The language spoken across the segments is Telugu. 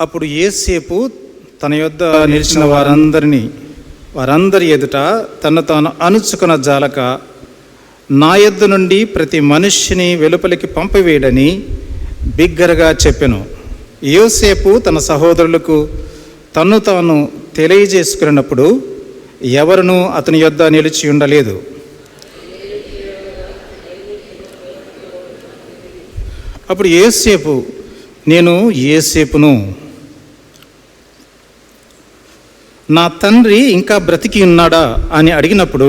అప్పుడు యోసేపు తన యొద్ద నిలిచిన వారందరి ఎదుట తను తాను అణుచుకున్న జాలక, నా యొద్ద నుండి ప్రతి మనుష్యుని వెలుపలికి పంపివేయడని బిగ్గరగా చెప్పెను. యోసేపు తన సహోదరులకు తన్ను తాను తెలియజేసుకున్నప్పుడు ఎవరునూ అతని యొద్ద నిలిచి ఉండలేదు. అప్పుడు యోసేపు, నేను యోసేపును, నా తండ్రి ఇంకా బ్రతికి ఉన్నాడా అని అడిగినప్పుడు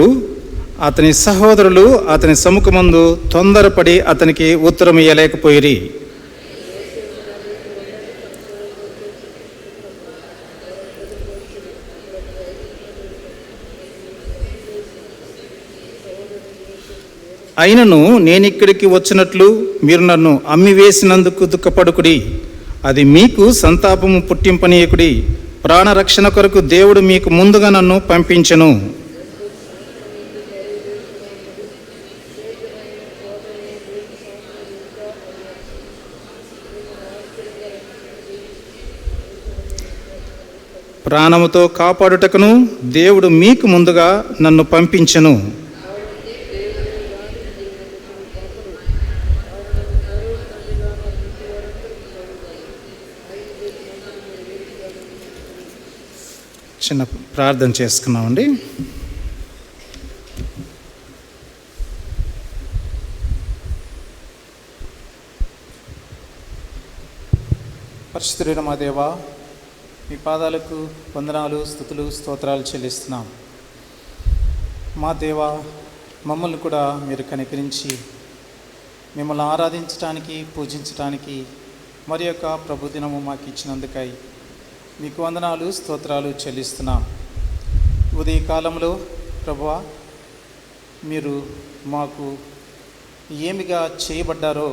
అతని సహోదరులు అతని సముఖమందు తొందరపడి అతనికి ఉత్తరం ఇయ్యలేకపోయిరి. అయినను నేనిక్కడికి వచ్చినట్లు మీరు నన్ను అమ్మివేసినందుకు దుఃఖపడుకుడి, అది మీకు సంతాపము పుట్టింపనీయకుడి. ప్రాణరక్షణ కొరకు దేవుడు మీకు ముందుగా నన్ను పంపించెను. ప్రాణముతో కాపాడుటకును దేవుడు మీకు ముందుగా నన్ను పంపించెను. చిన్న ప్రార్థన చేసుకున్నామండి. పరిశుద్ధుడైన మా దేవా, మీ పాదాలకు వందనాలు, స్తుతులు, స్తోత్రాలు చెల్లిస్తున్నాం. మా దేవా, మమ్మల్ని కూడా మీరు కనికరించి మిమ్మల్ని ఆరాధించడానికి, పూజించడానికి మరి యొక్క ప్రభుదినము మాకు ఇచ్చినందుకై మీకు వందనాలు, స్తోత్రాలు చెల్లిస్తున్నాం. ఉదయకాలంలో ప్రభువా, మీరు మాకు ఏమిగా చేయబడ్డారో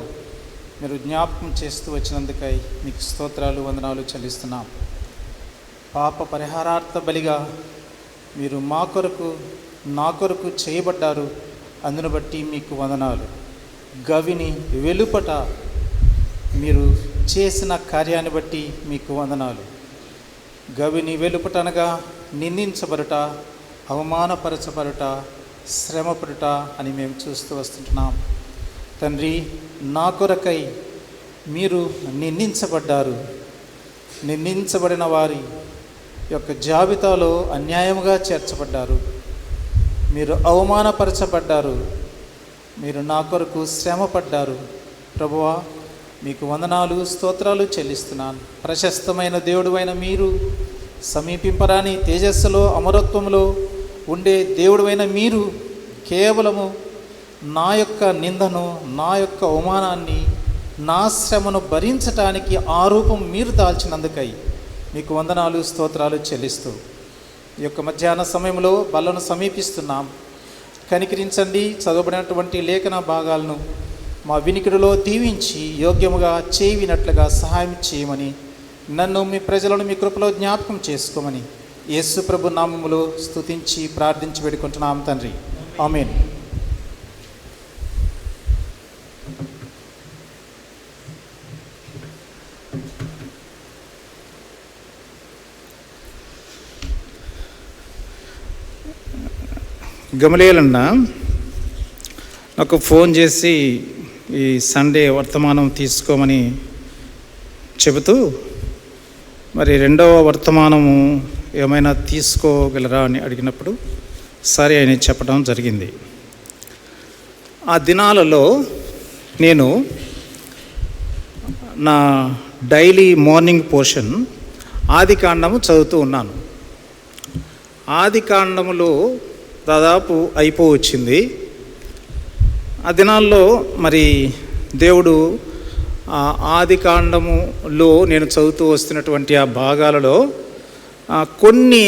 మీరు జ్ఞాపకం చేస్తూ వచ్చినందుకై మీకు స్తోత్రాలు, వందనాలు చెల్లిస్తున్నాం. పాప పరిహారార్థ బలిగా మీరు మా కొరకు, నా కొరకు చేయబడ్డారు. అందును బట్టి మీకు వందనాలు. గవిని వెలుపట మీరు చేసిన కార్యాన్ని బట్టి మీకు వందనాలు. గవిని వెలుపట అనగా నిందించబడుట, అవమానపరచబడుట, శ్రమపడుట అని మేము చూస్తూ వస్తుంటున్నాం. తండ్రి, నా కొరకై మీరు నిందించబడ్డారు. నిందించబడిన వారి యొక్క జాబితాలో అన్యాయముగా చేర్చబడ్డారు. మీరు అవమానపరచబడ్డారు. మీరు నా కొరకు శ్రమపడ్డారు. ప్రభువా, మీకు వందనాలు, స్తోత్రాలు చెల్లిస్తున్నాను. ప్రశస్తమైన దేవుడువైన మీరు, సమీపింపరాని తేజస్సులో, అమరత్వంలో ఉండే దేవుడువైన మీరు కేవలము నా యొక్క నిందను, నా యొక్క అవమానాన్ని, నా శ్రమను భరించటానికి ఆ రూపం మీరు దాల్చినందుకై మీకు వందనాలు, స్తోత్రాలు చెల్లిస్తూ ఈ యొక్క మధ్యాహ్న సమయంలో బలను సమీపిస్తున్నాం. కనికరించండి. చదవబడినటువంటి లేఖన భాగాలను మా వినికిడిలో దీవించి యోగ్యముగా చేయవినట్లుగా సహాయం చేయమని, నన్ను, మీ ప్రజలను మీ కృపలో జ్ఞాపకం చేసుకోమని యేసు ప్రభు నామములో స్తుతించి ప్రార్థించి వేడుకుంటున్నాం తండ్రి. ఆమేన్. గమలీయేలన్న నాకు ఫోన్ చేసి ఈ సండే వర్తమానం తీసుకోమని చెబుతూ, మరి రెండవ వర్తమానము ఏమైనా తీసుకోగలరా అని అడిగినప్పుడు సరే అని చెప్పడం జరిగింది. ఆ దినాలలో నేను నా డైలీ మార్నింగ్ పోర్షన్ ఆదికాండము చదువుతూ ఉన్నాను. ఆదికాండములో దాదాపు అయిపోవచ్చింది. ఆ దినాల్లో మరి దేవుడు ఆదికాండములో నేను చదువుతూ వస్తున్నటువంటి ఆ భాగాలలో కొన్ని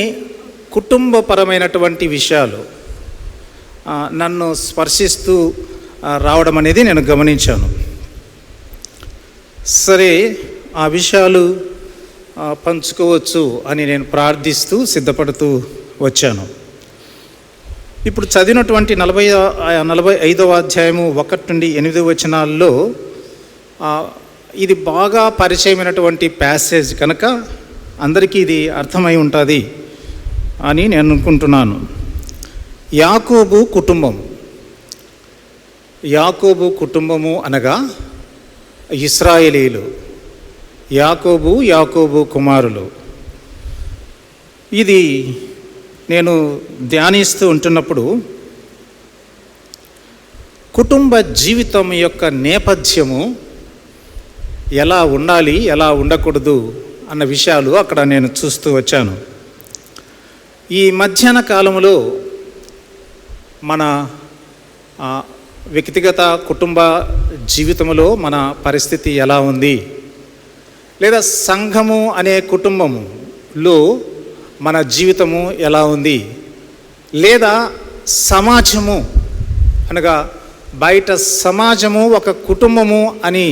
కుటుంబపరమైనటువంటి విషయాలు నన్ను స్పర్శిస్తూ రావడం అనేది నేను గమనించాను. సరే, ఆ విషయాలు పంచుకోవచ్చు అని నేను ప్రార్థిస్తూ సిద్ధపడుతూ వచ్చాను. ఇప్పుడు చదివినటువంటి 45వ అధ్యాయము 1 నుండి 8 వచనాల్లో ఇది బాగా పరిచయమైనటువంటి ప్యాసేజ్ కనుక అందరికీ ఇది అర్థమై ఉంటుంది అని నేను అనుకుంటున్నాను. యాకోబు కుటుంబం. యాకోబు కుటుంబము అనగా ఇశ్రాయేలీలు. యాకోబు కుమారులు. ఇది నేను ధ్యానిస్తూ ఉంటున్నప్పుడు కుటుంబ జీవితం యొక్క నేపథ్యము ఎలా ఉండాలి, ఎలా ఉండకూడదు అన్న విషయాలు అక్కడ నేను చూస్తూ వచ్చాను. ఈ మధ్యాహ్న కాలంలో మన వ్యక్తిగత కుటుంబ జీవితంలో మన పరిస్థితి ఎలా ఉంది, లేదా సంఘము అనే కుటుంబములో మన జీవితము ఎలా ఉంది, లేదా సమాజము అనగా బయట సమాజము ఒక కుటుంబము అని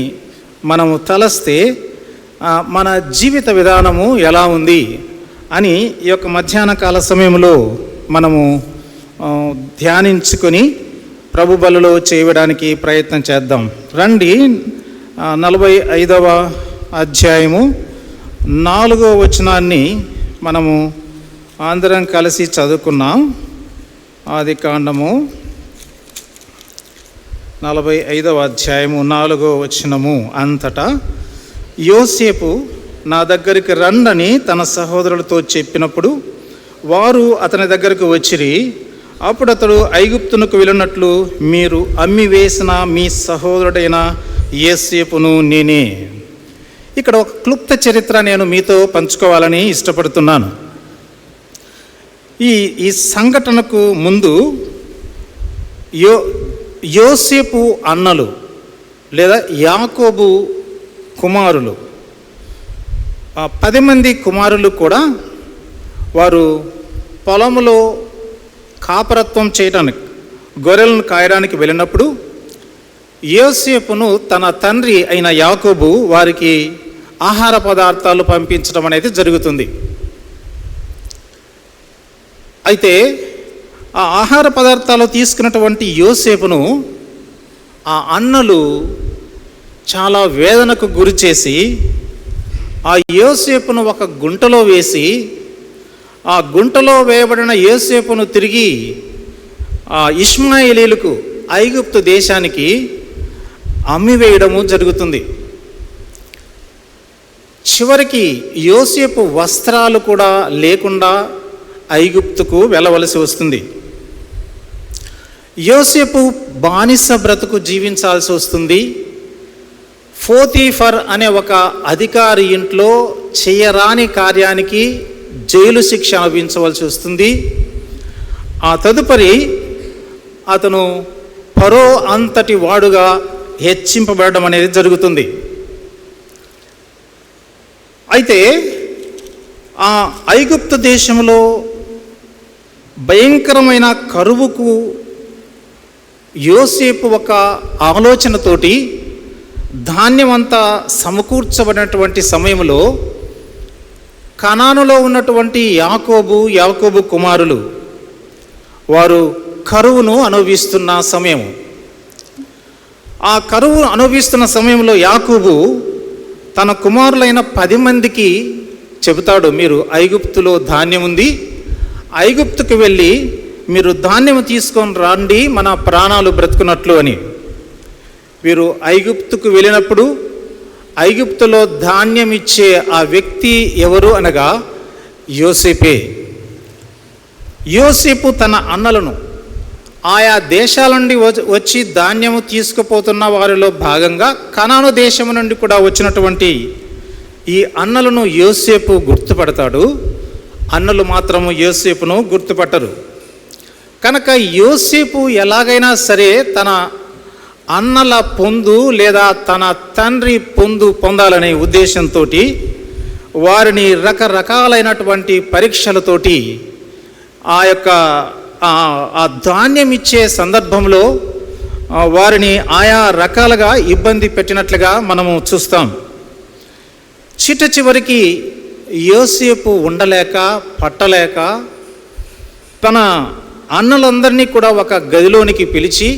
మనము తలస్తే మన జీవిత విధానము ఎలా ఉంది అని ఈ యొక్క మధ్యాహ్న కాల సమయంలో మనము ధ్యానించుకొని ప్రభు బలలో చేయడానికి ప్రయత్నం చేద్దాం. రండి, 45వ అధ్యాయము 4వ వచనాన్ని మనము అందరం కలిసి చదువుకున్నాం. ఆదికాండము 45వ అధ్యాయము 4వ వచనము అంతటా, యోసేపు నా దగ్గరికి రండని తన సహోదరులతో చెప్పినప్పుడు వారు అతని దగ్గరకు వచ్చిరి. అప్పుడు అతడు ఐగుప్తునకు వెళ్ళినట్లు మీరు అమ్మివేసిన మీ సహోదరుడైన యోసేపును నేనే. ఇక్కడ ఒక క్లుప్త చరిత్ర నేను మీతో పంచుకోవాలని ఇష్టపడుతున్నాను. ఈ సంఘటనకు ముందు యోసేపు అన్నలు లేదా యాకోబు కుమారులు 10 మంది కుమారులు కూడా వారు పొలంలో కాపరత్వం చేయడానికి, గొర్రెలను కాయడానికి వెళ్ళినప్పుడు యోసేపును తన తండ్రి అయిన యాకోబు వారికి ఆహార పదార్థాలు పంపించడం అనేది జరుగుతుంది. అయితే ఆ ఆహార పదార్థాలు తీసుకున్నటువంటి యోసేపును ఆ అన్నలు చాలా వేదనకు గురి చేసి ఆ యోసేపును ఒక గుంటలో వేసి, ఆ గుంటలో వేయబడిన యోసేపును తిరిగి ఆ ఇష్మాయేలీలకు ఐగుప్తు దేశానికి అమ్మివేయడము జరుగుతుంది. చివరికి యోసేపు వస్త్రాలు కూడా లేకుండా ఐగుప్తుకు వెళ్ళవలసి వస్తుంది. యోసేపు బానిస బ్రతుకు జీవించాల్సి వస్తుంది. పోతీఫర్ అనే ఒక అధికారి ఇంట్లో చేయరాని కార్యానికి జైలు శిక్ష అనుభవించవలసి వస్తుంది. ఆ తదుపరి అతను ఫరో అంతటి వాడుగా హెచ్చింపబడడం అనేది జరుగుతుంది. అయితే ఆ ఐగుప్తు దేశంలో భయంకరమైన కరువుకు యోసేపు ఒక ఆలోచనతోటి ధాన్యమంతా సమకూర్చబడినటువంటి సమయంలో కనానులో ఉన్నటువంటి యాకోబు కుమారులు వారు కరువును అనుభవిస్తున్న సమయం. ఆ కరువు అనుభవిస్తున్న సమయంలో యాకోబు తన కుమారులైన 10 మందికి చెబుతాడు, మీరు ఐగుప్తులో ధాన్యం ఉంది, ఐగుప్తుకు వెళ్ళి మీరు ధాన్యం తీసుకొని రండి, మన ప్రాణాలు బ్రతుకున్నట్లు అని. వీరు ఐగుప్తుకు వెళ్ళినప్పుడు ఐగుప్తులో ధాన్యం ఇచ్చే ఆ వ్యక్తి ఎవరు అనగా యోసేపే. యోసేపు తన అన్నలను ఆయా దేశాల నుండి వచ్చి ధాన్యము తీసుకుపోతున్న వారిలో భాగంగా కనాను దేశం నుండి కూడా వచ్చినటువంటి ఈ అన్నలను యోసేపు గుర్తుపడతాడు. అన్నలు మాత్రము యోసేపును గుర్తుపట్టరు. కనుక యోసేపు ఎలాగైనా సరే తన అన్నల పొందు లేదా తన తండ్రి పొందాలనే ఉద్దేశంతో వారిని రకరకాలైనటువంటి పరీక్షలతోటి ఆ యొక్క ఆ ధాన్యం ఇచ్చే సందర్భంలో వారిని ఆయా రకాలుగా ఇబ్బంది పెట్టినట్లుగా మనము చూస్తాం. చివరికి యోసేపు ఉండలేక పట్టలేక తన అన్నలందరినీ కూడా ఒక గదిలోనికి పిలిచి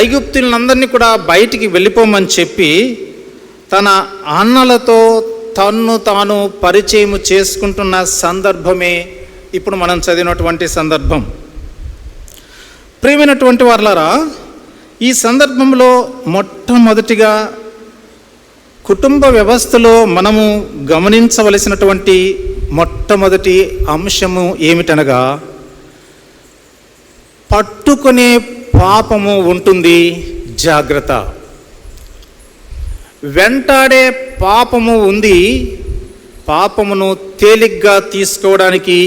ఐగుప్తులందరినీ కూడా బయటికి వెళ్ళిపోమని చెప్పి తన అన్నలతో తన్ను తాను పరిచయం చేసుకుంటున్న సందర్భమే ఇప్పుడు మనం చదివినటువంటి సందర్భం. ప్రియమైనటువంటి వారలారా, ఈ సందర్భంలో మొట్టమొదటిగా కుటుంబ వ్యవస్థలో మనము గమనించవలసినటువంటి మొట్టమొదటి అంశము ఏమిటనగా, పట్టుకునే పాపము ఉంటుంది, జాగ్రత్త. వెంటాడే పాపము ఉంది, పాపమును తేలిగ్గా తీసుకోవడానికి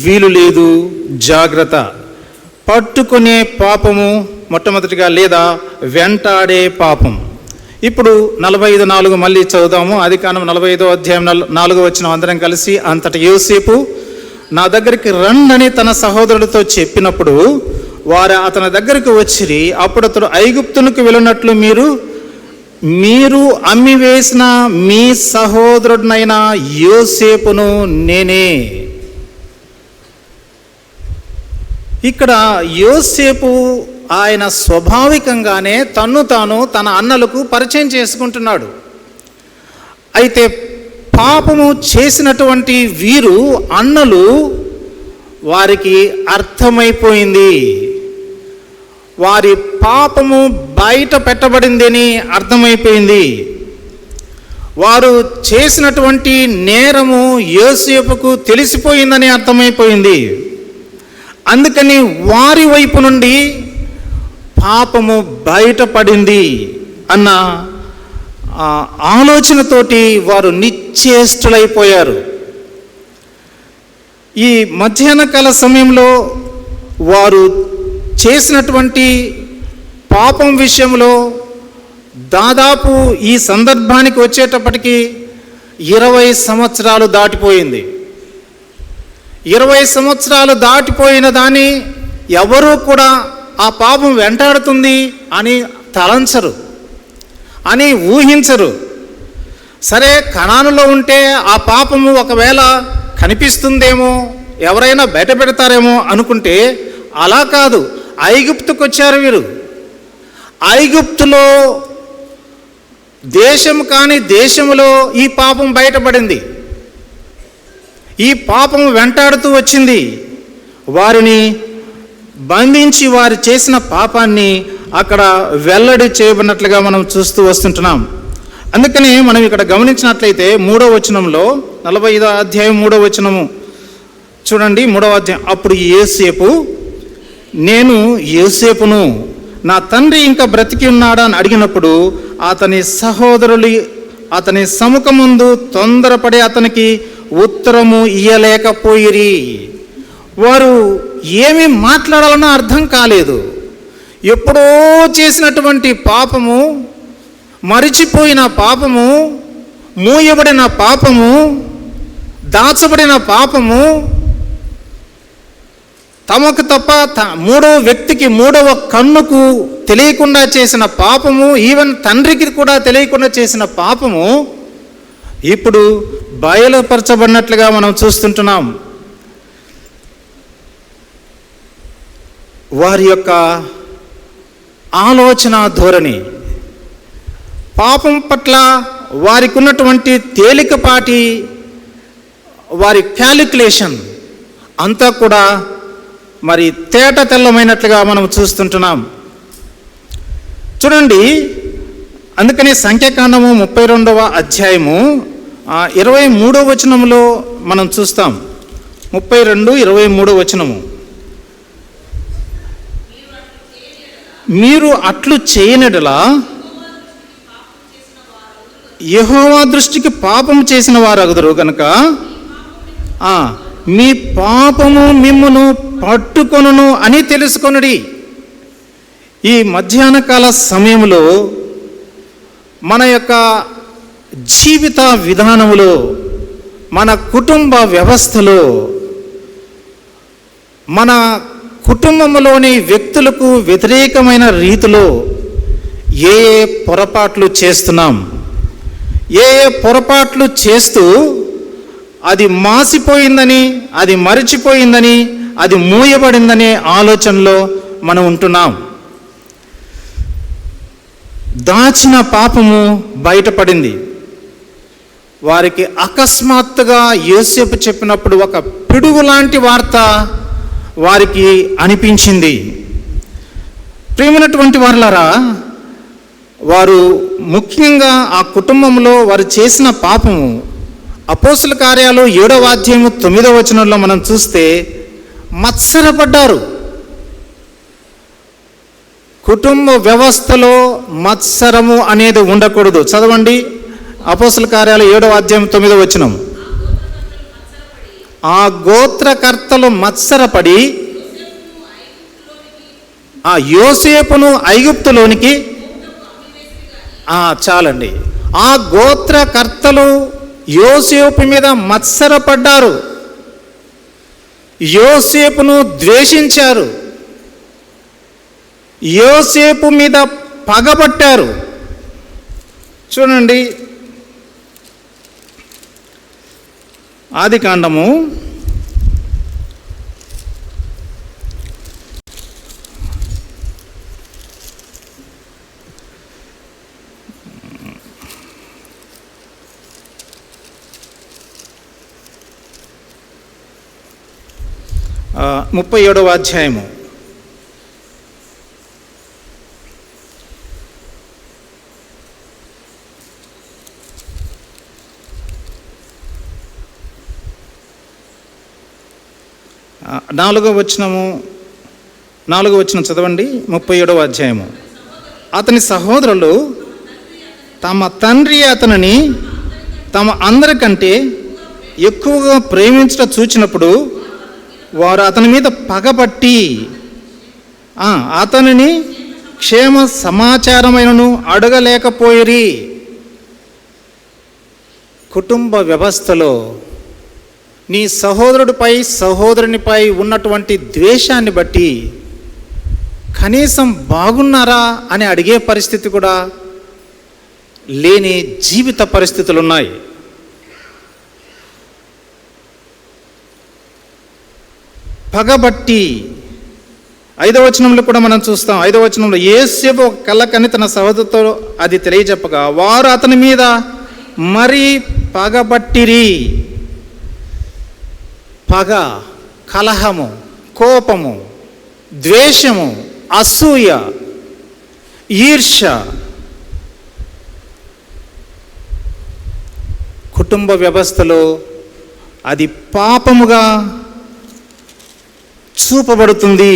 వీలు లేదు, జాగ్రత్త. పట్టుకునే పాపము మొట్టమొదటిగా, లేదా వెంటాడే పాపం. ఇప్పుడు 45:4 మళ్ళీ చదువుదాము. ఆదికాండం 45వ అధ్యాయం 4వ వచనం అందరం కలిసి. అంతట యోసేపు నా దగ్గరికి రండని తన సహోదరులతో చెప్పినప్పుడు వారు అతని దగ్గరికి వచ్చిరి. అప్పుడు అతడు, ఐగుప్తునికి వెళ్ళినట్లు మీరు అమ్మివేసిన మీ సహోదరుడినైన యోసేపును నేనే. ఇక్కడ యోసేపు ఆయన స్వాభావికంగానే తన్ను తాను తన అన్నలకు పరిచయం చేసుకుంటున్నాడు. అయితే పాపము చేసినటువంటి వీరు అన్నలు, వారికి అర్థమైపోయింది, వారి పాపము బయట పెట్టబడిందని అర్థమైపోయింది. వారు చేసినటువంటి నేరము యోసేపుకు తెలిసిపోయిందని అర్థమైపోయింది. అందుకని వారి వైపు నుండి పాపము బయటపడింది అన్న ఆలోచనతోటి వారు నిశ్చేష్టులైపోయారు. ఈ మధ్యాహ్నకాల సమయంలో వారు చేసినటువంటి పాపం విషయంలో దాదాపు ఈ సందర్భానికి వచ్చేటప్పటికి 20 సంవత్సరాలు దాటిపోయింది. 20 సంవత్సరాలు దాటిపోయిన దాన్ని ఎవరూ కూడా ఆ పాపం వెంటాడుతుంది అని తలంచరు, అని ఊహించరు. సరే, కనానులో ఉంటే ఆ పాపము ఒకవేళ కనిపిస్తుందేమో, ఎవరైనా బయట పెడతారేమో అనుకుంటే, అలా కాదు. ఐగుప్తుకు వచ్చారు వీరు. ఐగుప్తులో దేశం కాని దేశంలో ఈ పాపం బయటపడింది. ఈ పాపం వెంటాడుతూ వచ్చింది. వారిని బంధించి వారు చేసిన పాపాన్ని అక్కడ వెల్లడి చేయబడినట్లుగా మనం చూస్తూ వస్తుంటున్నాం. అందుకని మనం ఇక్కడ గమనించినట్లయితే 3వ వచనంలో, 45వ అధ్యాయం 3వ వచనము చూడండి. 3వ అధ్యాయం, అప్పుడు యోసేపు, నేను యోసేపును, నా తండ్రి ఇంకా బ్రతికి ఉన్నాడా అని అడిగినప్పుడు అతని సహోదరులు అతని సముఖముందు తొందరపడి అతనికి ఉత్తరము ఇయ్యలేకపోయిరి. వారు ఏమి మాట్లాడాలన్నా అర్థం కాలేదు. ఎప్పుడో చేసినటువంటి పాపము, మరిచిపోయిన పాపము, మూయబడిన పాపము, దాచబడిన పాపము, తమకు తప్ప మూడవ వ్యక్తికి, మూడవ కన్నుకు తెలియకుండా చేసిన పాపము, ఈవెన్ తండ్రికి కూడా తెలియకుండా చేసిన పాపము ఇప్పుడు బయలుపరచబడినట్లుగా మనం చూస్తుంటున్నాం. వారి యొక్క ఆలోచన ధోరణి, పాపం పట్ల వారికి ఉన్నటువంటి తేలికపాటి వారి క్యాలిక్యులేషన్ అంతా కూడా మరి తేట తెల్లమైనట్లుగా మనం చూస్తుంటున్నాం. చూడండి, అందుకని సంఖ్యాకాండము 32వ అధ్యాయము 23వ వచనంలో మనం చూస్తాం. 32:23 వచనము, మీరు అట్లు చేయనెడలా యెహోవా దృష్టికి పాపం చేసిన వారు అగుదురు కనుక మీ పాపము మిమ్మును పట్టుకొనును అని తెలుసుకొనుడి. ఈ మధ్యాహ్నకాల సమయంలో మన యొక్క జీవిత విధానములో, మన కుటుంబ వ్యవస్థలో, మన కుటుంబంలోని వ్యక్తులకు వ్యతిరేకమైన రీతిలో ఏ పొరపాట్లు చేస్తున్నాం, ఏ పొరపాట్లు చేస్తూ అది మాసిపోయిందని, అది మరిచిపోయిందని, అది మూయబడిందనే ఆలోచనలో మనం ఉంటున్నాం. దాచిన పాపము బయటపడింది. వారికి అకస్మాత్తుగా యోసేపు చెప్పినప్పుడు ఒక పిడుగు లాంటి వార్త వారికి అనిపించింది. ప్రియమైనటువంటి వారలారా, వారు ముఖ్యంగా ఆ కుటుంబంలో వారు చేసిన పాపము అపోస్తల కార్యాలు 7వ అధ్యాయము 9వ వచనంలో మనం చూస్తే మత్సరపడ్డారు. కుటుంబ వ్యవస్థలో మత్సరము అనేది ఉండకూడదు. చదవండి, అపోస్తల కార్యాలు 7వ అధ్యాయం 9వ వచనం. ఆ గోత్రకర్తలు మత్సరపడి ఆ యోసేపును ఐగుప్తులోనికి చాలండి. ఆ గోత్రకర్తలు యోసేపు మీద మత్సరపడ్డారు, యోసేపును ద్వేషించారు, యోసేపు మీద పగబట్టారు. చూడండి, ఆదికాండము 37వ అధ్యాయము. నాలుగవ వచనం చదవండి. 37వ అధ్యాయము. అతని సహోదరులు తమ తండ్రి అతనిని తమ అందరికంటే ఎక్కువగా ప్రేమించడం చూచినప్పుడు వారు అతని మీద పగబట్టి అతనిని క్షేమ సమాచారమైనను అడగలేకపోయిరి. కుటుంబ వ్యవస్థలో నీ సహోదరుడిపై సహోదరునిపై ఉన్నటువంటి ద్వేషాన్ని బట్టి కనీసం బాగున్నారా అని అడిగే పరిస్థితి కూడా లేని జీవిత పరిస్థితులు ఉన్నాయి. పగబట్టి 5వ వచనంలో కూడా మనం చూస్తాం. 5వ వచనంలో యోసేపు ఒక కలకని తన సహోదరుతో అది తెలియజెప్పగా వారు అతని మీద మరీ పగబట్టిరి. పగ, కలహము, కోపము, ద్వేషము, అసూయ, ఈర్ష్య కుటుంబ వ్యవస్థలో అది పాపముగా చూపబడుతుంది.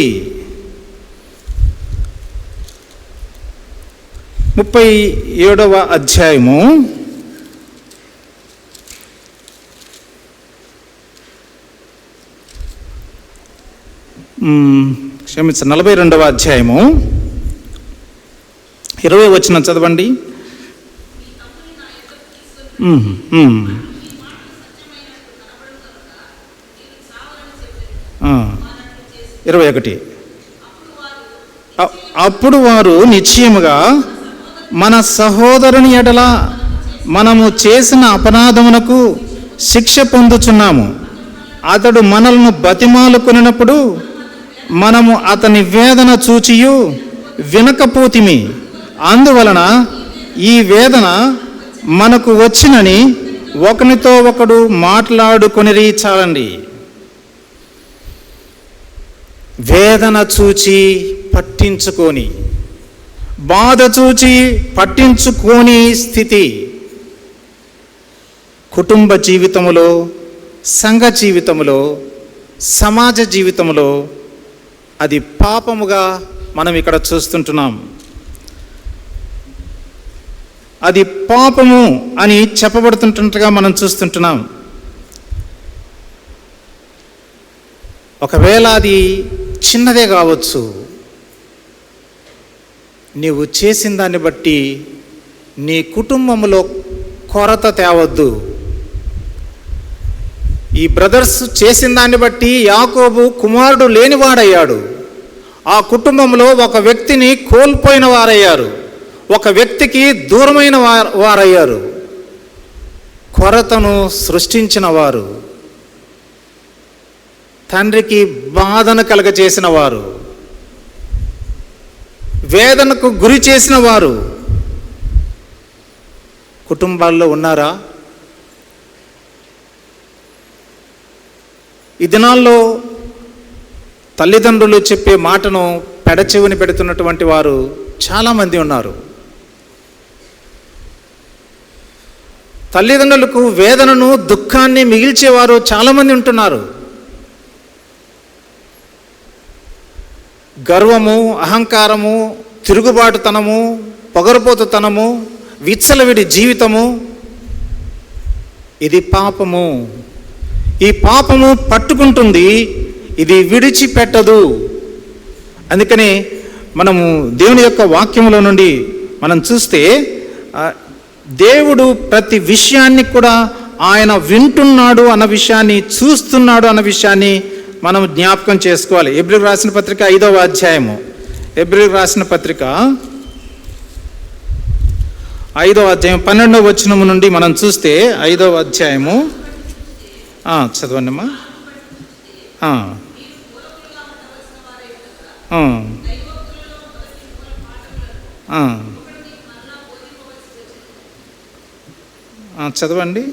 37వ అధ్యాయము 42వ అధ్యాయము 20వ వచనం చదవండి. 21. అప్పుడు వారు నిశ్చయముగా మన సహోదరుని ఎడల మనము చేసిన అపరాధమునకు శిక్ష పొందుచున్నాము. అతడు మనల్ని బతిమాలుకొనినప్పుడు మనము అతని వేదన చూచియు వినకపోతిమి. అందువలన ఈ వేదన మనకు వచ్చినని ఒకనితో ఒకడు మాట్లాడుకొనిరి. చాలండి. వేదన చూచి పట్టించుకొని, బాధ చూచి పట్టించుకోని స్థితి కుటుంబ జీవితములో, సంఘ జీవితములో, సమాజ జీవితంలో అది పాపముగా మనం ఇక్కడ చూస్తుంటున్నాం. అది పాపము అని చెప్పబడుతుంటగా మనం చూస్తుంటున్నాం. ఒకవేళ అది చిన్నదే కావచ్చు, నీవు చేసిన దాన్ని బట్టి నీ కుటుంబంలో కొరత తేవద్దు. ఈ బ్రదర్స్ చేసిన దాన్ని బట్టి యాకోబు కుమారుడు లేనివాడయ్యాడు. ఆ కుటుంబంలో ఒక వ్యక్తిని కోల్పోయిన వారయ్యారు, ఒక వ్యక్తికి దూరమైన వారయ్యారు. కొరతను సృష్టించిన వారు, తండ్రికి బాధను కలగచేసిన వారు, వేదనకు గురి చేసిన వారు కుటుంబాల్లో ఉన్నారా? ఈ దినాల్లో తల్లిదండ్రులు చెప్పే మాటను పెడచెవిని పెడుతున్నటువంటి వారు చాలామంది ఉన్నారు. తల్లిదండ్రులకు వేదనను, దుఃఖాన్ని మిగిల్చేవారు చాలామంది ఉంటున్నారు. గర్వము, అహంకారము, తిరుగుబాటుతనము, పొగరుపోతుతనము, విచ్చలవిడి జీవితము, ఇది పాపము. ఈ పాపము పట్టుకుంటుంది, ఇది విడిచిపెట్టదు. అందుకని మనము దేవుని యొక్క వాక్యములో నుండి మనం చూస్తే దేవుడు ప్రతి విషయాన్ని కూడా ఆయన వింటున్నాడు అన్న విషయాన్ని, చూస్తున్నాడు అన్న విషయాన్ని మనం జ్ఞాపకం చేసుకోవాలి. హెబ్రీయులకు రాసిన పత్రిక 5వ అధ్యాయము, హెబ్రీయులకు రాసిన పత్రిక 5వ అధ్యాయం 12వ వచనము నుండి మనం చూస్తే 5వ అధ్యాయము చదవండి అమ్మా. చదవండి.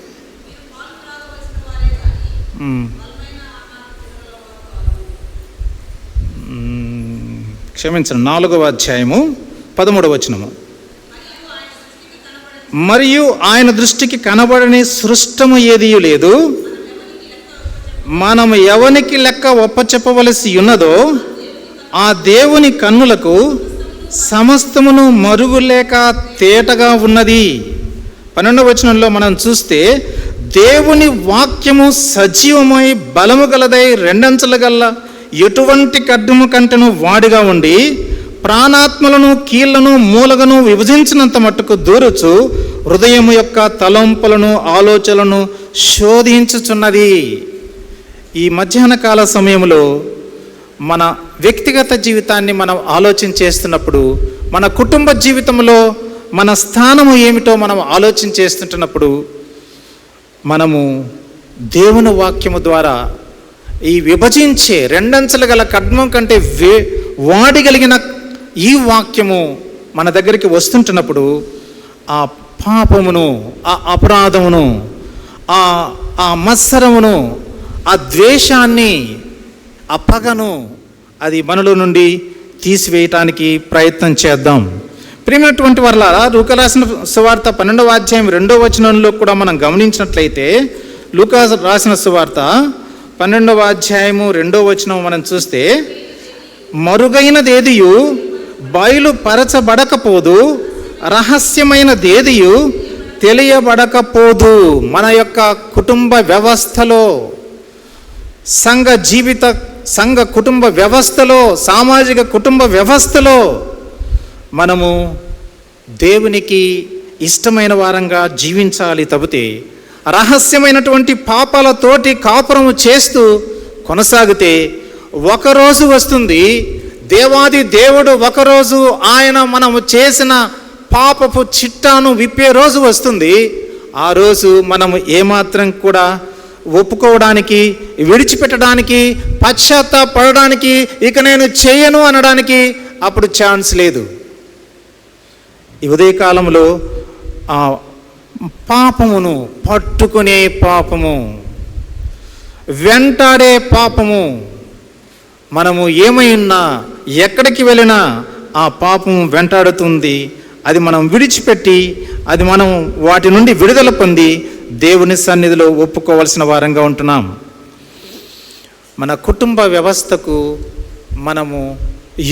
క్షమించండి, 4వ అధ్యాయము 13వ వచనము. మరియు ఆయన దృష్టికి కనబడని సృష్టము ఏదీ లేదు, మనము ఎవనికి లెక్క ఒప్పచెప్పవలసి ఉన్నదో ఆ దేవుని కన్నులకు సమస్తమును మరుగులేక తేటగా ఉన్నది. 12వ వచనంలో మనం చూస్తే దేవుని వాక్యము సజీవమై బలము గలదై రెండంచుల గల్ల ఎటువంటి ఖడ్గము కంటెను వాడిగా ఉండి ప్రాణాత్మలను, కీళ్లను, మూలగను విభజించినంత మట్టుకు దూరచు హృదయము యొక్క తలంపులను, ఆలోచనలను శోధించుచున్నది. ఈ మధ్యాహ్న కాల సమయంలో మన వ్యక్తిగత జీవితాన్ని మనం ఆలోచన చేస్తున్నప్పుడు, మన కుటుంబ జీవితంలో మన స్థానము ఏమిటో మనం ఆలోచన చేస్తుంటున్నప్పుడు, మనము దేవుని వాక్యము ద్వారా ఈ విభజించే రెండంచెలు గల ఖడ్గం కంటే వాడగలిగిన ఈ వాక్యము మన దగ్గరికి వస్తుంటున్నప్పుడు ఆ పాపమును, ఆ అపరాధమును, ఆ మత్సరమును, ఆ ద్వేషాన్ని, ఆ పగను అది మనలో నుండి తీసివేయటానికి ప్రయత్నం చేద్దాం. ప్రియమైనటువంటి వారలారా, లూకా రాసిన సువార్త 12వ అధ్యాయం 2వ వచనంలో కూడా మనం గమనించినట్లయితే, లూకా రాసిన సువార్త 12వ అధ్యాయము 2వ వచనం మనం చూస్తే, మరుగైనదేదియు బయలుపరచబడకపోదు, రహస్యమైనదేదియు తెలియబడకపోదు. మన యొక్క కుటుంబ వ్యవస్థలో, సంఘ కుటుంబ వ్యవస్థలో, సామాజిక కుటుంబ వ్యవస్థలో మనము దేవునికి ఇష్టమైన వారంగా జీవించాలి తప్పితే రహస్యమైనటువంటి పాపాలతోటి కాపురము చేస్తూ కొనసాగితే ఒకరోజు వస్తుంది, దేవాది దేవుడు ఒకరోజు ఆయన మనము చేసిన పాపపు చిట్టాను విప్పే రోజు వస్తుంది. ఆ రోజు మనము ఏమాత్రం కూడా ఒప్పుకోవడానికి, విడిచిపెట్టడానికి, పశ్చాత్తాపడడానికి, ఇక నేను చేయను అనడానికి అప్పుడు ఛాన్స్ లేదు. ఈ ఉదయకాలంలో ఆ పాపమును పట్టుకునే పాపము, వెంటాడే పాపము, మనము ఏమైనా ఎక్కడికి వెళ్ళినా ఆ పాపము వెంటాడుతుంది. అది మనం విడిచిపెట్టి, అది మనం వాటి నుండి విడుదల పొంది దేవుని సన్నిధిలో ఒప్పుకోవాల్సిన వారంగా ఉంటున్నాం. మన కుటుంబ వ్యవస్థకు మనము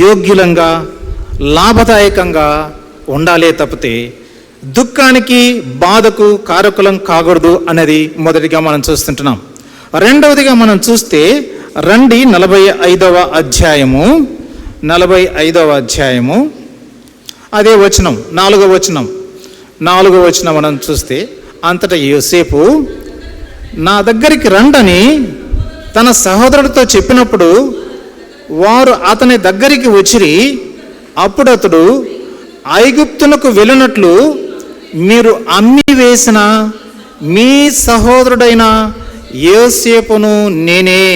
యోగ్యులంగా, లాభదాయకంగా ఉండాలే తప్పితే దుఃఖానికి, బాధకు కారకులం కాకూడదు అనేది మొదటిగా మనం చూస్తుంటున్నాం. రెండవదిగా మనం చూస్తే రండి 45వ అధ్యాయము, 45వ అధ్యాయము అదే వచనం 4వ వచనం మనం చూస్తే, అంతటా యోసేపు నా దగ్గరికి రండని తన సహోదరుడితో చెప్పినప్పుడు వారు అతని దగ్గరికి వచ్చిరి. అప్పుడు అతడు, ఐగుప్తునకు వెళ్ళినట్లు మీరు అమ్మి వేసిన మీ సహోదరుడైన యోసేపును నేనే.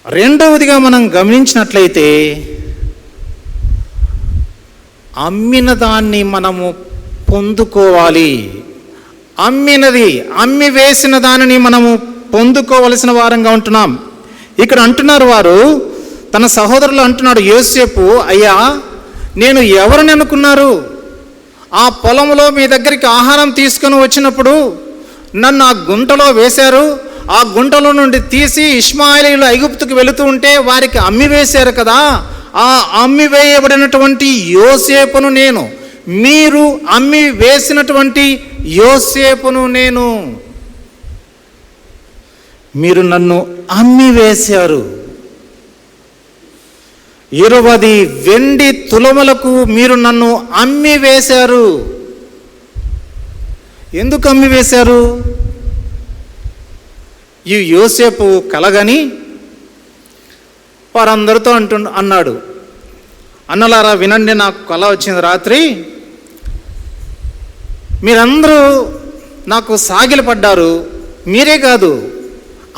రెండవదిగా మనం గమనించినట్లయితే, అమ్మిన దాన్ని మనము పొందుకోవాలి. అమ్మి వేసిన దానిని మనము పొందుకోవలసిన వారంగా ఉంటున్నాం. ఇక్కడ అంటున్నారు వారు, తన సహోదరులు అంటున్నాడు యోసేపు, అయ్యా నేను ఎవరిని అనుకున్నారు? ఆ పొలంలో మీ దగ్గరికి ఆహారం తీసుకొని వచ్చినప్పుడు నన్ను ఆ గుంటలో వేశారు. ఆ గుంటలో నుండి తీసి ఇష్మాయేలీయులు ఐగుప్తుకు వెళుతూ ఉంటే వారికి అమ్మి వేశారు కదా. ఆ అమ్మి వేయబడినటువంటి యోసేపును నేను, మీరు అమ్మి వేసినటువంటి యోసేపును నేను. మీరు నన్ను అమ్మి వేశారు. 20 వెండి తులములకు మీరు నన్ను అమ్మి వేశారు. ఎందుకు అమ్మి వేశారు? ఈ యోసేపు కలగని వారందరితో అన్నాడు, అన్నలారా వినండి, నాకు కల వచ్చింది రాత్రి. మీరందరూ నాకు సాగిలపడ్డారు. మీరే కాదు,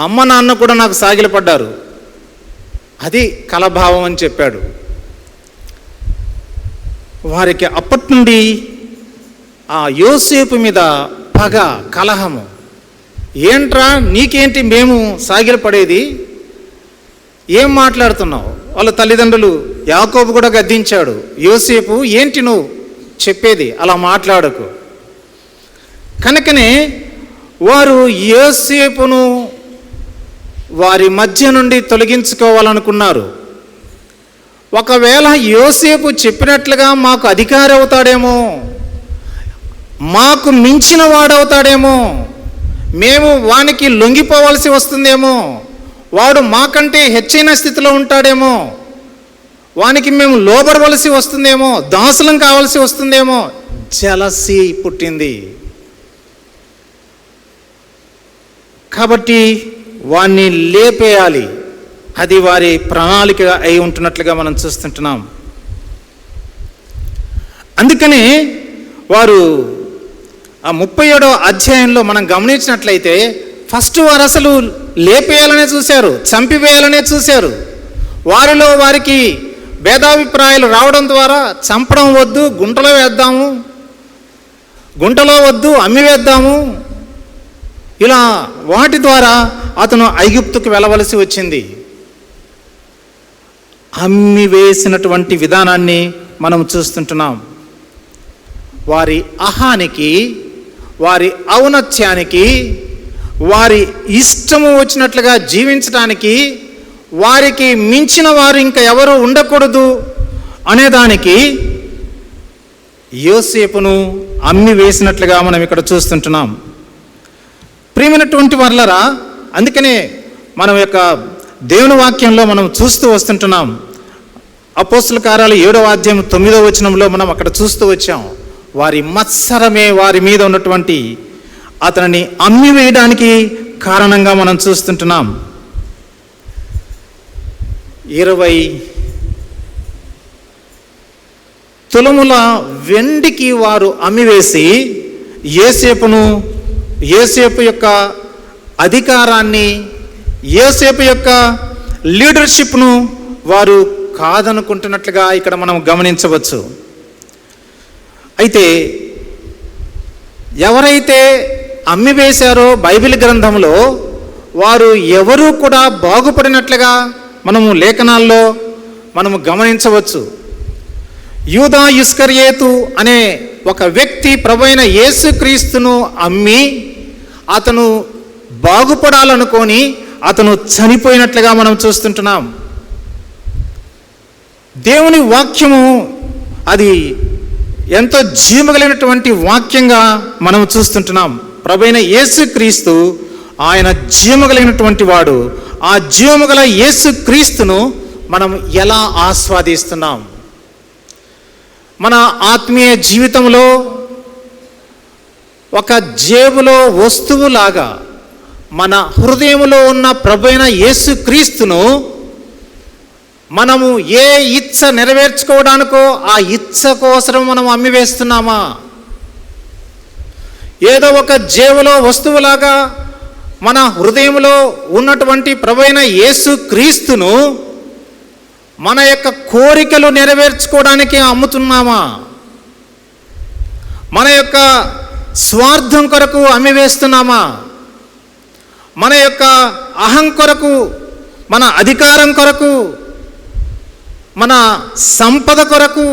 అమ్మ నాన్న కూడా నాకు సాగిలపడ్డారు. అది కలభావం అని చెప్పాడు. వారికి అప్పటి నుండి ఆ యోసేపు మీద పగ, కలహము. ఏంట్రా నీకేంటి మేము సాగిలపడేది? ఏం మాట్లాడుతున్నావు? వాళ్ళ తల్లిదండ్రులు యాకోబు కూడా గద్దించాడు, యోసేపు ఏంటి నువ్వు చెప్పేది, అలా మాట్లాడకు. కనుకనే వారు యోసేపును వారి మధ్య నుండి తొలగించుకోవాలనుకున్నారు. ఒకవేళ యోసేపు చెప్పినట్లుగా మాకు అధికారి అవుతాడేమో, మాకు మించిన వాడవుతాడేమో, మేము వానికి లొంగిపోవలసి వస్తుందేమో, వాడు మాకంటే హెచ్చైన స్థితిలో ఉంటాడేమో, వానికి మేము లోబడవలసి వస్తుందేమో, దాసులం కావాల్సి వస్తుందేమో, జలసీ పుట్టింది. కాబట్టి వాణ్ణి లేపేయాలి. అది వారి ప్రణాళిక అయి ఉంటున్నట్లుగా మనం చూస్తుంటున్నాం. అందుకని వారు ఆ 37వ అధ్యాయంలో మనం గమనించినట్లయితే ఫస్ట్ వారు అసలు లేపేయాలనే చూశారు, చంపివేయాలనే చూశారు. వారిలో వారికి భేదాభిప్రాయాలు రావడం ద్వారా చంపడం వద్దు, గుంటలో వేద్దాము, గుంటలో వద్దు అమ్మి వేద్దాము, ఇలా వాటి ద్వారా అతను ఐగుప్తుకు వెళ్ళవలసి వచ్చింది. అమ్మి వేసినటువంటి విధానాన్ని మనం చూస్తుంటున్నాం. వారి అహానికి, వారి ఔన్నత్యానికి, వారి ఇష్టము వచ్చినట్లుగా జీవించడానికి, వారికి మించిన వారు ఇంకా ఎవరు ఉండకూడదు అనేదానికి యోసేపును అమ్మి వేసినట్లుగా మనం ఇక్కడ చూస్తుంటున్నాం. ప్రియమైనటువంటి వారలారా, అందుకనే మనం యొక్క దేవుని వాక్యంలో మనం చూస్తూ వస్తుంటున్నాం. అపోస్తల కార్యాలు 7వ అధ్యాయం 9వ వచనంలో మనం అక్కడ చూస్తూ వచ్చాం. వారి మత్సరమే వారి మీద ఉన్నటువంటి అతనిని అమ్మి వేయడానికి కారణంగా మనం చూస్తుంటున్నాం. 20 తులముల వెండికి వారు అమ్మివేసి యోసేపు యొక్క అధికారాన్ని, యోసేపు యొక్క లీడర్షిప్ను వారు కాదనుకుంటున్నట్లుగా ఇక్కడ మనం గమనించవచ్చు. అయితే ఎవరైతే అమ్మివేశారో బైబిల్ గ్రంథంలో వారు ఎవరూ కూడా బాగుపడినట్లుగా మనము లేఖనాల్లో మనము గమనించవచ్చు. యూదా ఇస్కరియోతు అనే ఒక వ్యక్తి ప్రభువైన యేసుక్రీస్తును అమ్మి అతను బాగుపడాలనుకొని అతను చనిపోయినట్లుగా మనం చూస్తుంటున్నాం. దేవుని వాక్యము అది ఎంతో జీవగలిగినటువంటి వాక్యంగా మనం చూస్తుంటున్నాం. ప్రభువైన యేసుక్రీస్తు ఆయన జీవగలిగినటువంటి వాడు. ఆ జీవముగల యేసుక్రీస్తును మనం ఎలా ఆస్వాదిస్తున్నాం? మన ఆత్మీయ జీవితంలో ఒక జేబులో వస్తువులాగా మన హృదయంలో ఉన్న ప్రభువైన యేసుక్రీస్తును మనము ఏ ఇచ్చ నెరవేర్చుకోవడానికో ఆ ఇచ్చ కోసం మనం అమ్మివేస్తున్నామా? ఏదో ఒక జేబులో వస్తువులాగా మన హృదయంలో ఉన్నటువంటి ప్రభువైన యేసుక్రీస్తును మన యొక్క కోరికలు నెరవేర్చుకోవడానికి అమ్ముతున్నామా? మన యొక్క స్వార్థం కొరకు అమ్మివేస్తున్నామా? మన యొక్క అహం కొరకు, మన అధికారం కొరకు, మన సంపద కొరకు,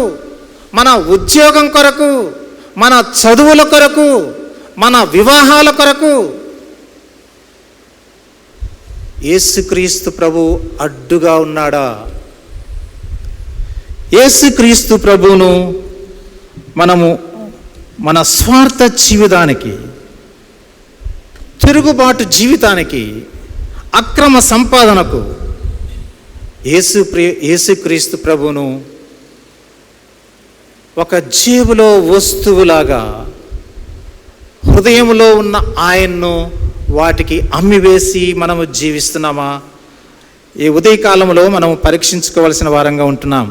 మన ఉద్యోగం కొరకు, మన చదువుల కొరకు, మన వివాహాల కొరకు యేసుక్రీస్తు ప్రభు అడ్డుగా ఉన్నాడా? యేసుక్రీస్తు ప్రభువును మనము మన స్వార్థ జీవితానికి, తిరుగుబాటు జీవితానికి, అక్రమ సంపాదనకు యేసుక్రీస్తు ప్రభువును ఒక జేబులో వస్తువులాగా, హృదయంలో ఉన్న ఆయన్ను వాటికి అమ్మివేసి మనము జీవిస్తున్నామా? ఈ ఉదయకాలంలో మనము పరీక్షించుకోవాల్సిన వారంగా ఉంటున్నాం.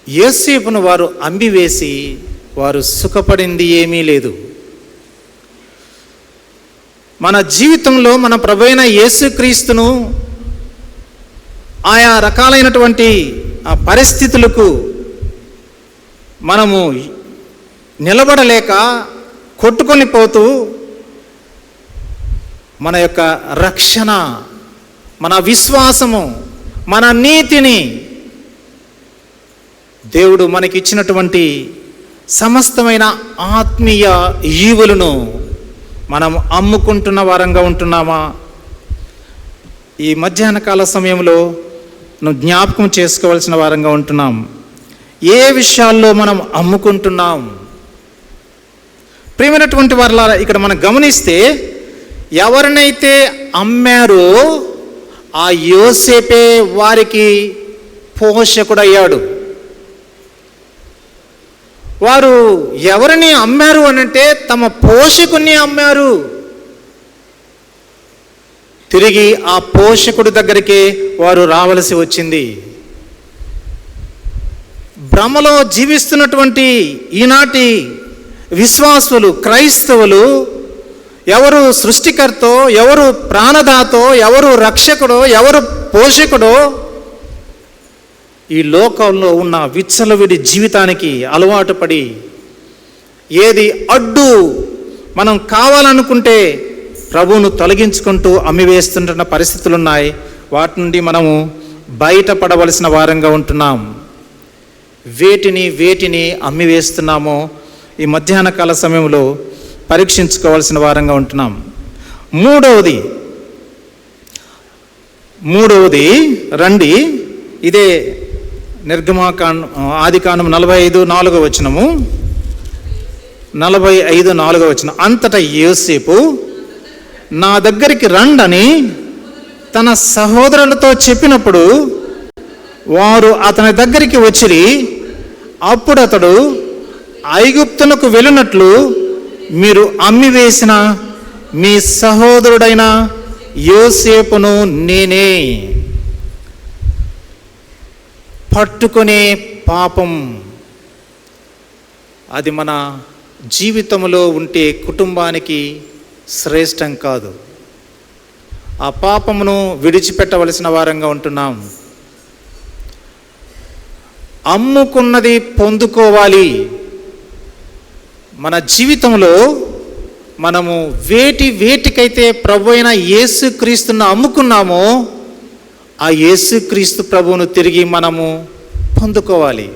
యోసేపును వారు అమ్మివేసి వారు సుఖపడింది ఏమీ లేదు. మన జీవితంలో మన ప్రభువైన యేసుక్రీస్తును ఆయా రకాలైనటువంటి ఆ పరిస్థితులకు మనము నిలబడలేక కొట్టుకొని పోతూ మన యొక్క రక్షణ, మన విశ్వాసము, మన నీతిని, దేవుడు మనకిచ్చినటువంటి సమస్తమైన ఆత్మీయ ఈవులను మనం అమ్ముకుంటున్న వారంగా ఉంటున్నామా? ఈ మధ్యాహ్న కాల సమయంలో జ్ఞాపకం చేసుకోవాల్సిన వారంగా ఉంటున్నాం. ఏ విషయాల్లో మనం అమ్ముకుంటున్నాం? ప్రియమైనటువంటి వారలారా, ఇక్కడ మనం గమనిస్తే ఎవరినైతే అమ్మారో ఆ యోసేపే వారికి పోషకుడయ్యాడు. వారు ఎవరిని అమ్మారు అనంటే తమ పోషకుని అమ్మారు. తిరిగి ఆ పోషకుడి దగ్గరికి వారు రావలసి వచ్చింది. భ్రమలో జీవిస్తున్నటువంటి ఈనాటి విశ్వాసులు, క్రైస్తవులు, ఎవరు సృష్టికర్తో, ఎవరు ప్రాణదాతో, ఎవరు రక్షకుడో, ఎవరు పోషకుడో ఈ లోకంలో ఉన్న విచ్చలవిడి జీవితానికి అలవాటు పడి ఏది అడ్డు మనం కావాలనుకుంటే ప్రభువును తొలగించుకుంటూ అమ్మివేస్తుంటున్న పరిస్థితులు ఉన్నాయి. వాటి నుండి మనము బయటపడవలసిన వారంగా ఉంటున్నాం. వేటిని అమ్మివేస్తున్నామో ఈ మధ్యాహ్న కాల సమయంలో పరీక్షించుకోవాల్సిన వారంగా ఉంటున్నాం. మూడవది రండి, ఇదే ఆదికాండం 45:4 45:4 అంతటా యోసేపు నా దగ్గరికి రండని తన సహోదరులతో చెప్పినప్పుడు వారు అతని దగ్గరికి వచ్చిరి. అప్పుడు అతడు ఐగుప్తునకు వెళ్ళినట్లు మీరు అమ్మివేసిన మీ సహోదరుడైన యోసేపును నేనే. పట్టుకునే పాపం అది మన జీవితంలో ఉంటే కుటుంబానికి శ్రేష్టం కాదు. ఆ పాపమును విడిచిపెట్టవలసిన వారంగా ఉంటున్నాం. అమ్ముకున్నది పొందుకోవాలి. మన జీవితంలో మనము వేటికైతే ప్రభు అయిన యేసుక్రీస్తును అమ్ముకున్నామో ఆ యేసుక్రీస్తు ప్రభువును తిరిగి మనము పొందుకోవాలి.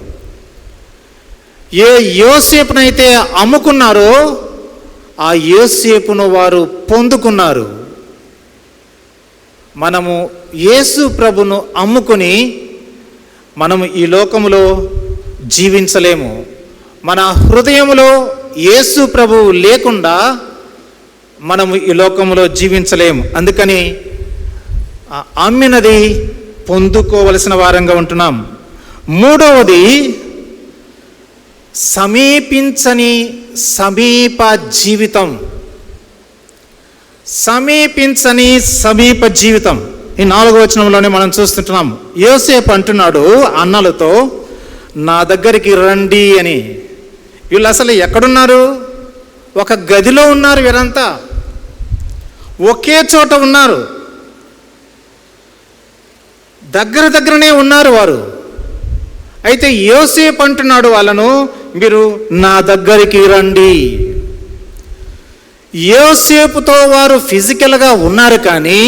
ఏ యోసేపునైతే అమ్ముకున్నారో ఆ యోసేపును వారు పొందుకున్నారు. మనము యేసు ప్రభును అమ్ముకుని మనము ఈ లోకములో జీవించలేము. మన హృదయములో యేసు ప్రభువు లేకుండా మనము ఈ లోకములో జీవించలేము. అందుకని అమ్మినది పొందుకోవలసిన వారంగా ఉంటున్నాం. మూడవది సమీపించని సమీప జీవితం. సమీపించని సమీప జీవితం ఈ 4వ వచనంలోనే మనం చూస్తుంటున్నాం. యోసేపు అంటున్నాడు అన్నలతో, నా దగ్గరికి రండి అని. వీళ్ళు అసలు ఎక్కడున్నారు? ఒక గదిలో ఉన్నారు. వీరంతా ఒకే చోట ఉన్నారు, దగ్గరనే ఉన్నారు. వారు అయితే యోసేపు అంటున్నాడు వాళ్ళను, మీరు నా దగ్గరికి రండి. యోసేపుతో వారు ఫిజికల్గా ఉన్నారు, కానీ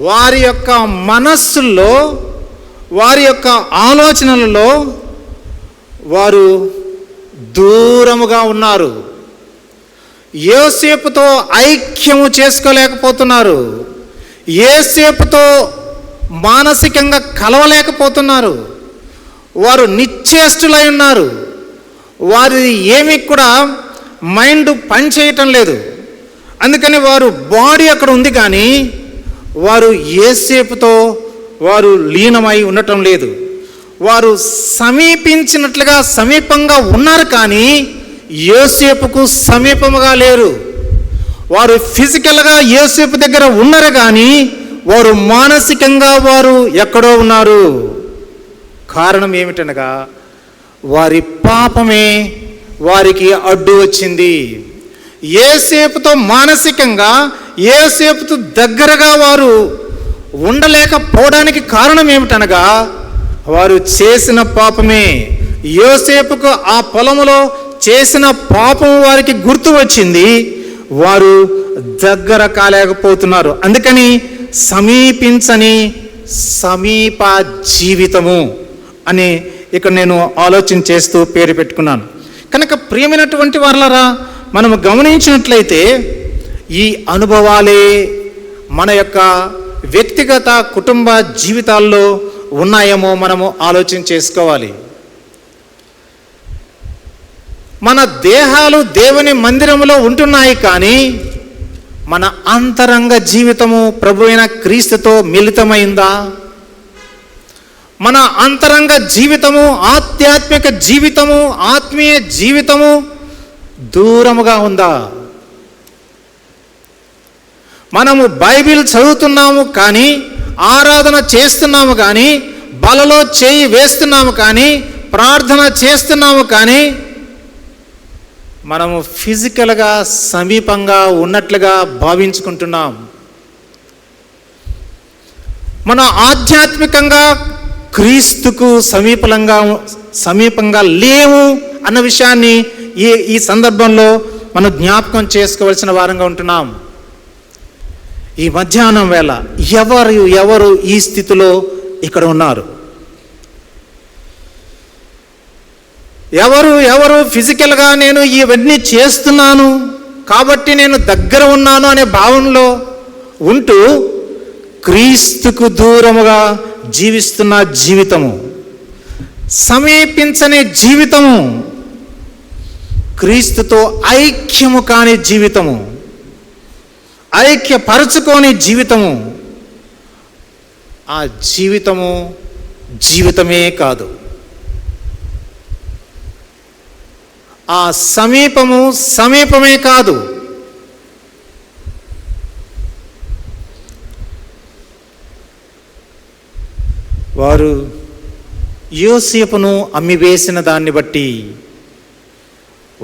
వారి యొక్క మనస్సుల్లో, వారి యొక్క ఆలోచనలలో వారు దూరముగా ఉన్నారు. యోసేపుతో ఐక్యము చేసుకోలేకపోతున్నారు. యోసేపుతో మానసికంగా కలవలేకపోతున్నారు. వారు నిశ్చేష్టులై ఉన్నారు. వారి ఏమీ కూడా మైండ్ పనిచేయటం లేదు. అందుకని వారు బాడీ అక్కడ ఉంది, కానీ వారు యోసేపుతో వారు లీనమై ఉండటం లేదు. వారు సమీపించినట్లుగా సమీపంగా ఉన్నారు, కానీ యోసేపుకు సమీపముగా లేరు. వారు ఫిజికల్గా యోసేపు దగ్గర ఉన్నారు, కానీ వారు మానసికంగా వారు ఎక్కడో ఉన్నారు. కారణం ఏమిటనగా వారి పాపమే వారికి అడ్డు వచ్చింది. యోసేపుతో మానసికంగా, యోసేపుతో దగ్గరగా వారు ఉండలేకపోవడానికి కారణం ఏమిటనగా వారు చేసిన పాపమే. యోసేపుకు ఆ పొలములో చేసిన పాపం వారికి గుర్తు వచ్చింది. వారు దగ్గర కాలేకపోతున్నారు. అందుకని సమీపించని సమీప జీవితము అని ఇక్కడ నేను ఆలోచన చేస్తూ పేరు పెట్టుకున్నాను. కనుక ప్రియమైనటువంటి వారలారా, మనము గమనించినట్లయితే ఈ అనుభవాలే మన యొక్క వ్యక్తిగత కుటుంబ జీవితాల్లో ఉన్నాయేమో మనము ఆలోచన చేసుకోవాలి. మన దేహాలు దేవుని మందిరములో ఉంటున్నాయి, కానీ మన అంతరంగ జీవితము ప్రభువైన క్రీస్తుతో మిళితమైందా? మన అంతరంగ జీవితము, ఆధ్యాత్మిక జీవితము, ఆత్మీయ జీవితము దూరముగా ఉందా? మనము బైబిల్ చదువుతున్నాము, కానీ ఆరాధన చేస్తున్నాము, కానీ బలలో చేయి వేస్తున్నాము, కానీ ప్రార్థన చేస్తున్నాము, కానీ మనము ఫిజికల్గా సమీపంగా ఉన్నట్లుగా భావించుకుంటున్నాం. మన ఆధ్యాత్మికంగా క్రీస్తుకు సమీపంగా లేవు అన్న విషయాన్ని ఈ సందర్భంలో మనం జ్ఞాపకం చేసుకోవాల్సిన వారంగా ఉంటున్నాం. ఈ మధ్యాహ్నం వేళ ఎవరు ఈ స్థితిలో ఇక్కడ ఉన్నారు? ఎవరు ఫిజికల్గా నేను ఇవన్నీ చేస్తున్నాను కాబట్టి నేను దగ్గర ఉన్నాను అనే భావనలో ఉంటూ క్రీస్తుకు దూరముగా జీవిస్తున్న జీవితము, సమీపించని జీవితము, క్రీస్తుతో ఐక్యము కాని జీవితము, ఐక్యపరచుకోని జీవితము, ఆ జీవితమే కాదు. ఆ సమీపమే కాదు. వారు యోసేపును అమ్మివేసిన దాన్ని బట్టి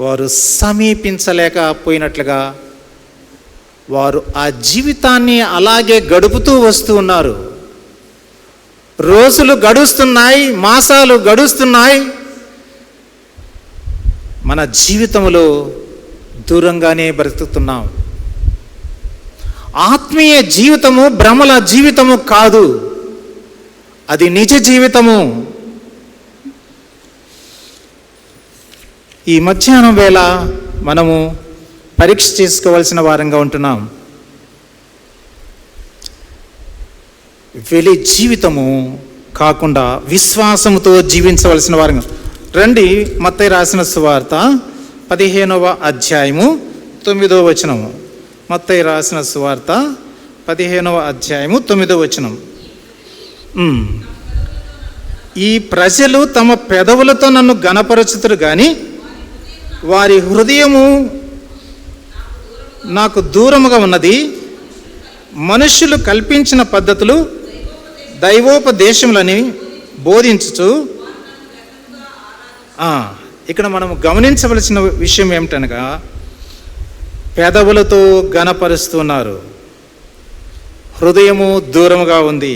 వారు సమీపించలేకపోయినట్లుగా వారు ఆ జీవితాన్ని అలాగే గడుపుతూ వస్తూ ఉన్నారు. రోజులు గడుస్తున్నాయి, మాసాలు గడుస్తున్నాయి. మన జీవితంలో దూరంగానే బ్రతుకుతున్నాం. ఆత్మీయ జీవితము భ్రమల జీవితము కాదు, అది నిజ జీవితము. ఈ మధ్యాహ్నం వేళ మనము పరీక్ష చేసుకోవాల్సిన వారంగా ఉంటున్నాం. వెలి జీవితము కాకుండా విశ్వాసముతో జీవించవలసిన వారంగా రండి. మత్తయి రాసిన సువార్త 15వ అధ్యాయము 9వ వచనము. మత్తయి రాసిన సువార్త 15వ అధ్యాయము 9వ వచనం. ఈ ప్రజలు తమ పెదవులతో నన్ను గణపరచుతురు, కానీ వారి హృదయము నాకు దూరముగా ఉన్నది. మనుష్యులు కల్పించిన పద్ధతులు దైవోపదేశములని బోధించుచు. ఇక్కడ మనము గమనించవలసిన విషయం ఏమిటనగా, పెదవులతో గణపరుస్తున్నారు, హృదయము దూరముగా ఉంది.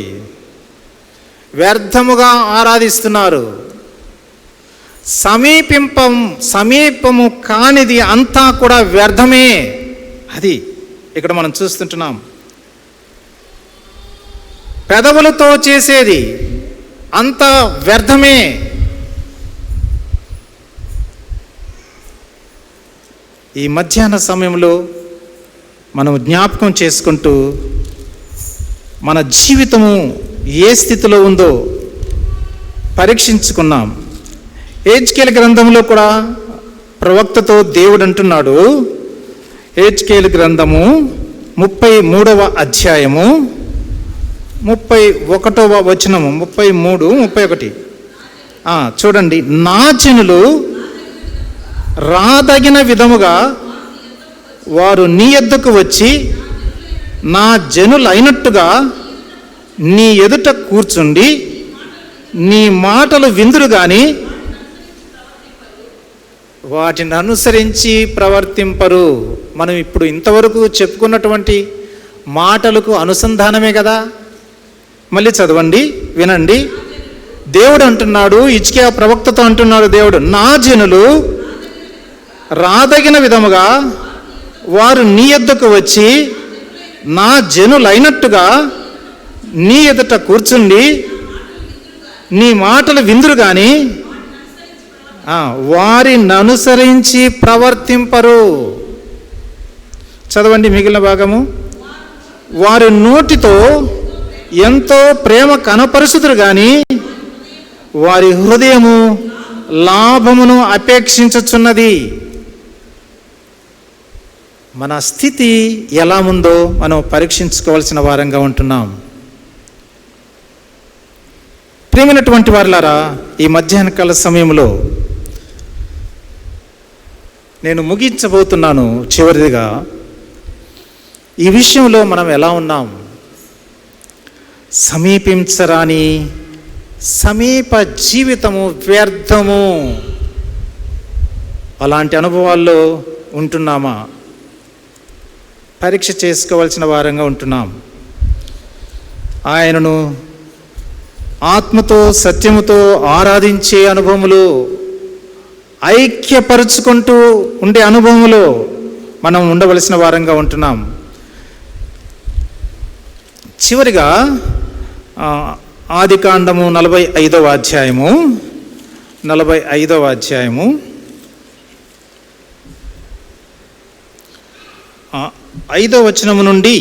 వ్యర్థముగా ఆరాధిస్తున్నారు. సమీపము కానిది అంతా కూడా వ్యర్థమే. అది ఇక్కడ మనం చూస్తుంటున్నాం. పెదవులతో చేసేది అంతా వ్యర్థమే. ఈ మధ్యాహ్న సమయంలో మనం జ్ఞాపకం చేసుకుంటూ మన జీవితము ఏ స్థితిలో ఉందో పరీక్షించుకున్నాం. హెజ్కేలు గ్రంథంలో కూడా ప్రవక్తతో దేవుడు అంటున్నాడు. హెజ్కేలు గ్రంథము 33వ అధ్యాయము 31వ వచనము 33, 31. చూడండి. నా జనులు రాదగిన విధముగా వారు నీ యొద్దకు వచ్చి నా జనులైనట్టుగా నీ ఎదుట కూర్చుండి నీ మాటలు విందురు గాని వాటిని అనుసరించి ప్రవర్తింపరు. మనం ఇప్పుడు ఇంతవరకు చెప్పుకున్నటువంటి మాటలకు అనుసంధానమే కదా. మళ్ళీ చదవండి, వినండి. దేవుడు అంటున్నాడు, హిజ్కియా ప్రవక్తతో అంటున్నాడు దేవుడు, నా జనులు రాదగిన విధముగా వారు నీ యొద్దకు వచ్చి నా జనులైనట్టుగా నీ ఎదుట కూర్చుండి నీ మాటలు విందురు గాని వారిని అనుసరించి ప్రవర్తింపరు. చదవండి మిగిలిన భాగము. వారి నోటితో ఎంతో ప్రేమ కనపరుచుదురు గాని వారి హృదయము లాభమును అపేక్షించుచున్నది. మన స్థితి ఎలా ఉందో మనం పరీక్షించుకోవాల్సిన వారంగా ఉంటున్నాం. ప్రియమైనటువంటి వారులారా, ఈ మధ్యాహ్న కాల సమయంలో నేను ముగించబోతున్నాను. చివరిదిగా ఈ విషయంలో మనం ఎలా ఉన్నాం? సమీపించరాని సమీప జీవితము వ్యర్థము. అలాంటి అనుభవాల్లో ఉంటున్నామా? పరీక్ష చేసుకోవాల్సిన వారంగా ఉంటున్నాం. ఆయనను ఆత్మతో సత్యముతో ఆరాధించే అనుభవములు, ఐక్యపరుచుకుంటూ ఉండే అనుభవములు మనం ఉండవలసిన వారంగా ఉంటున్నాం. చివరిగా ఆదికాండము 45వ అధ్యాయము 5వ వచనము నుండి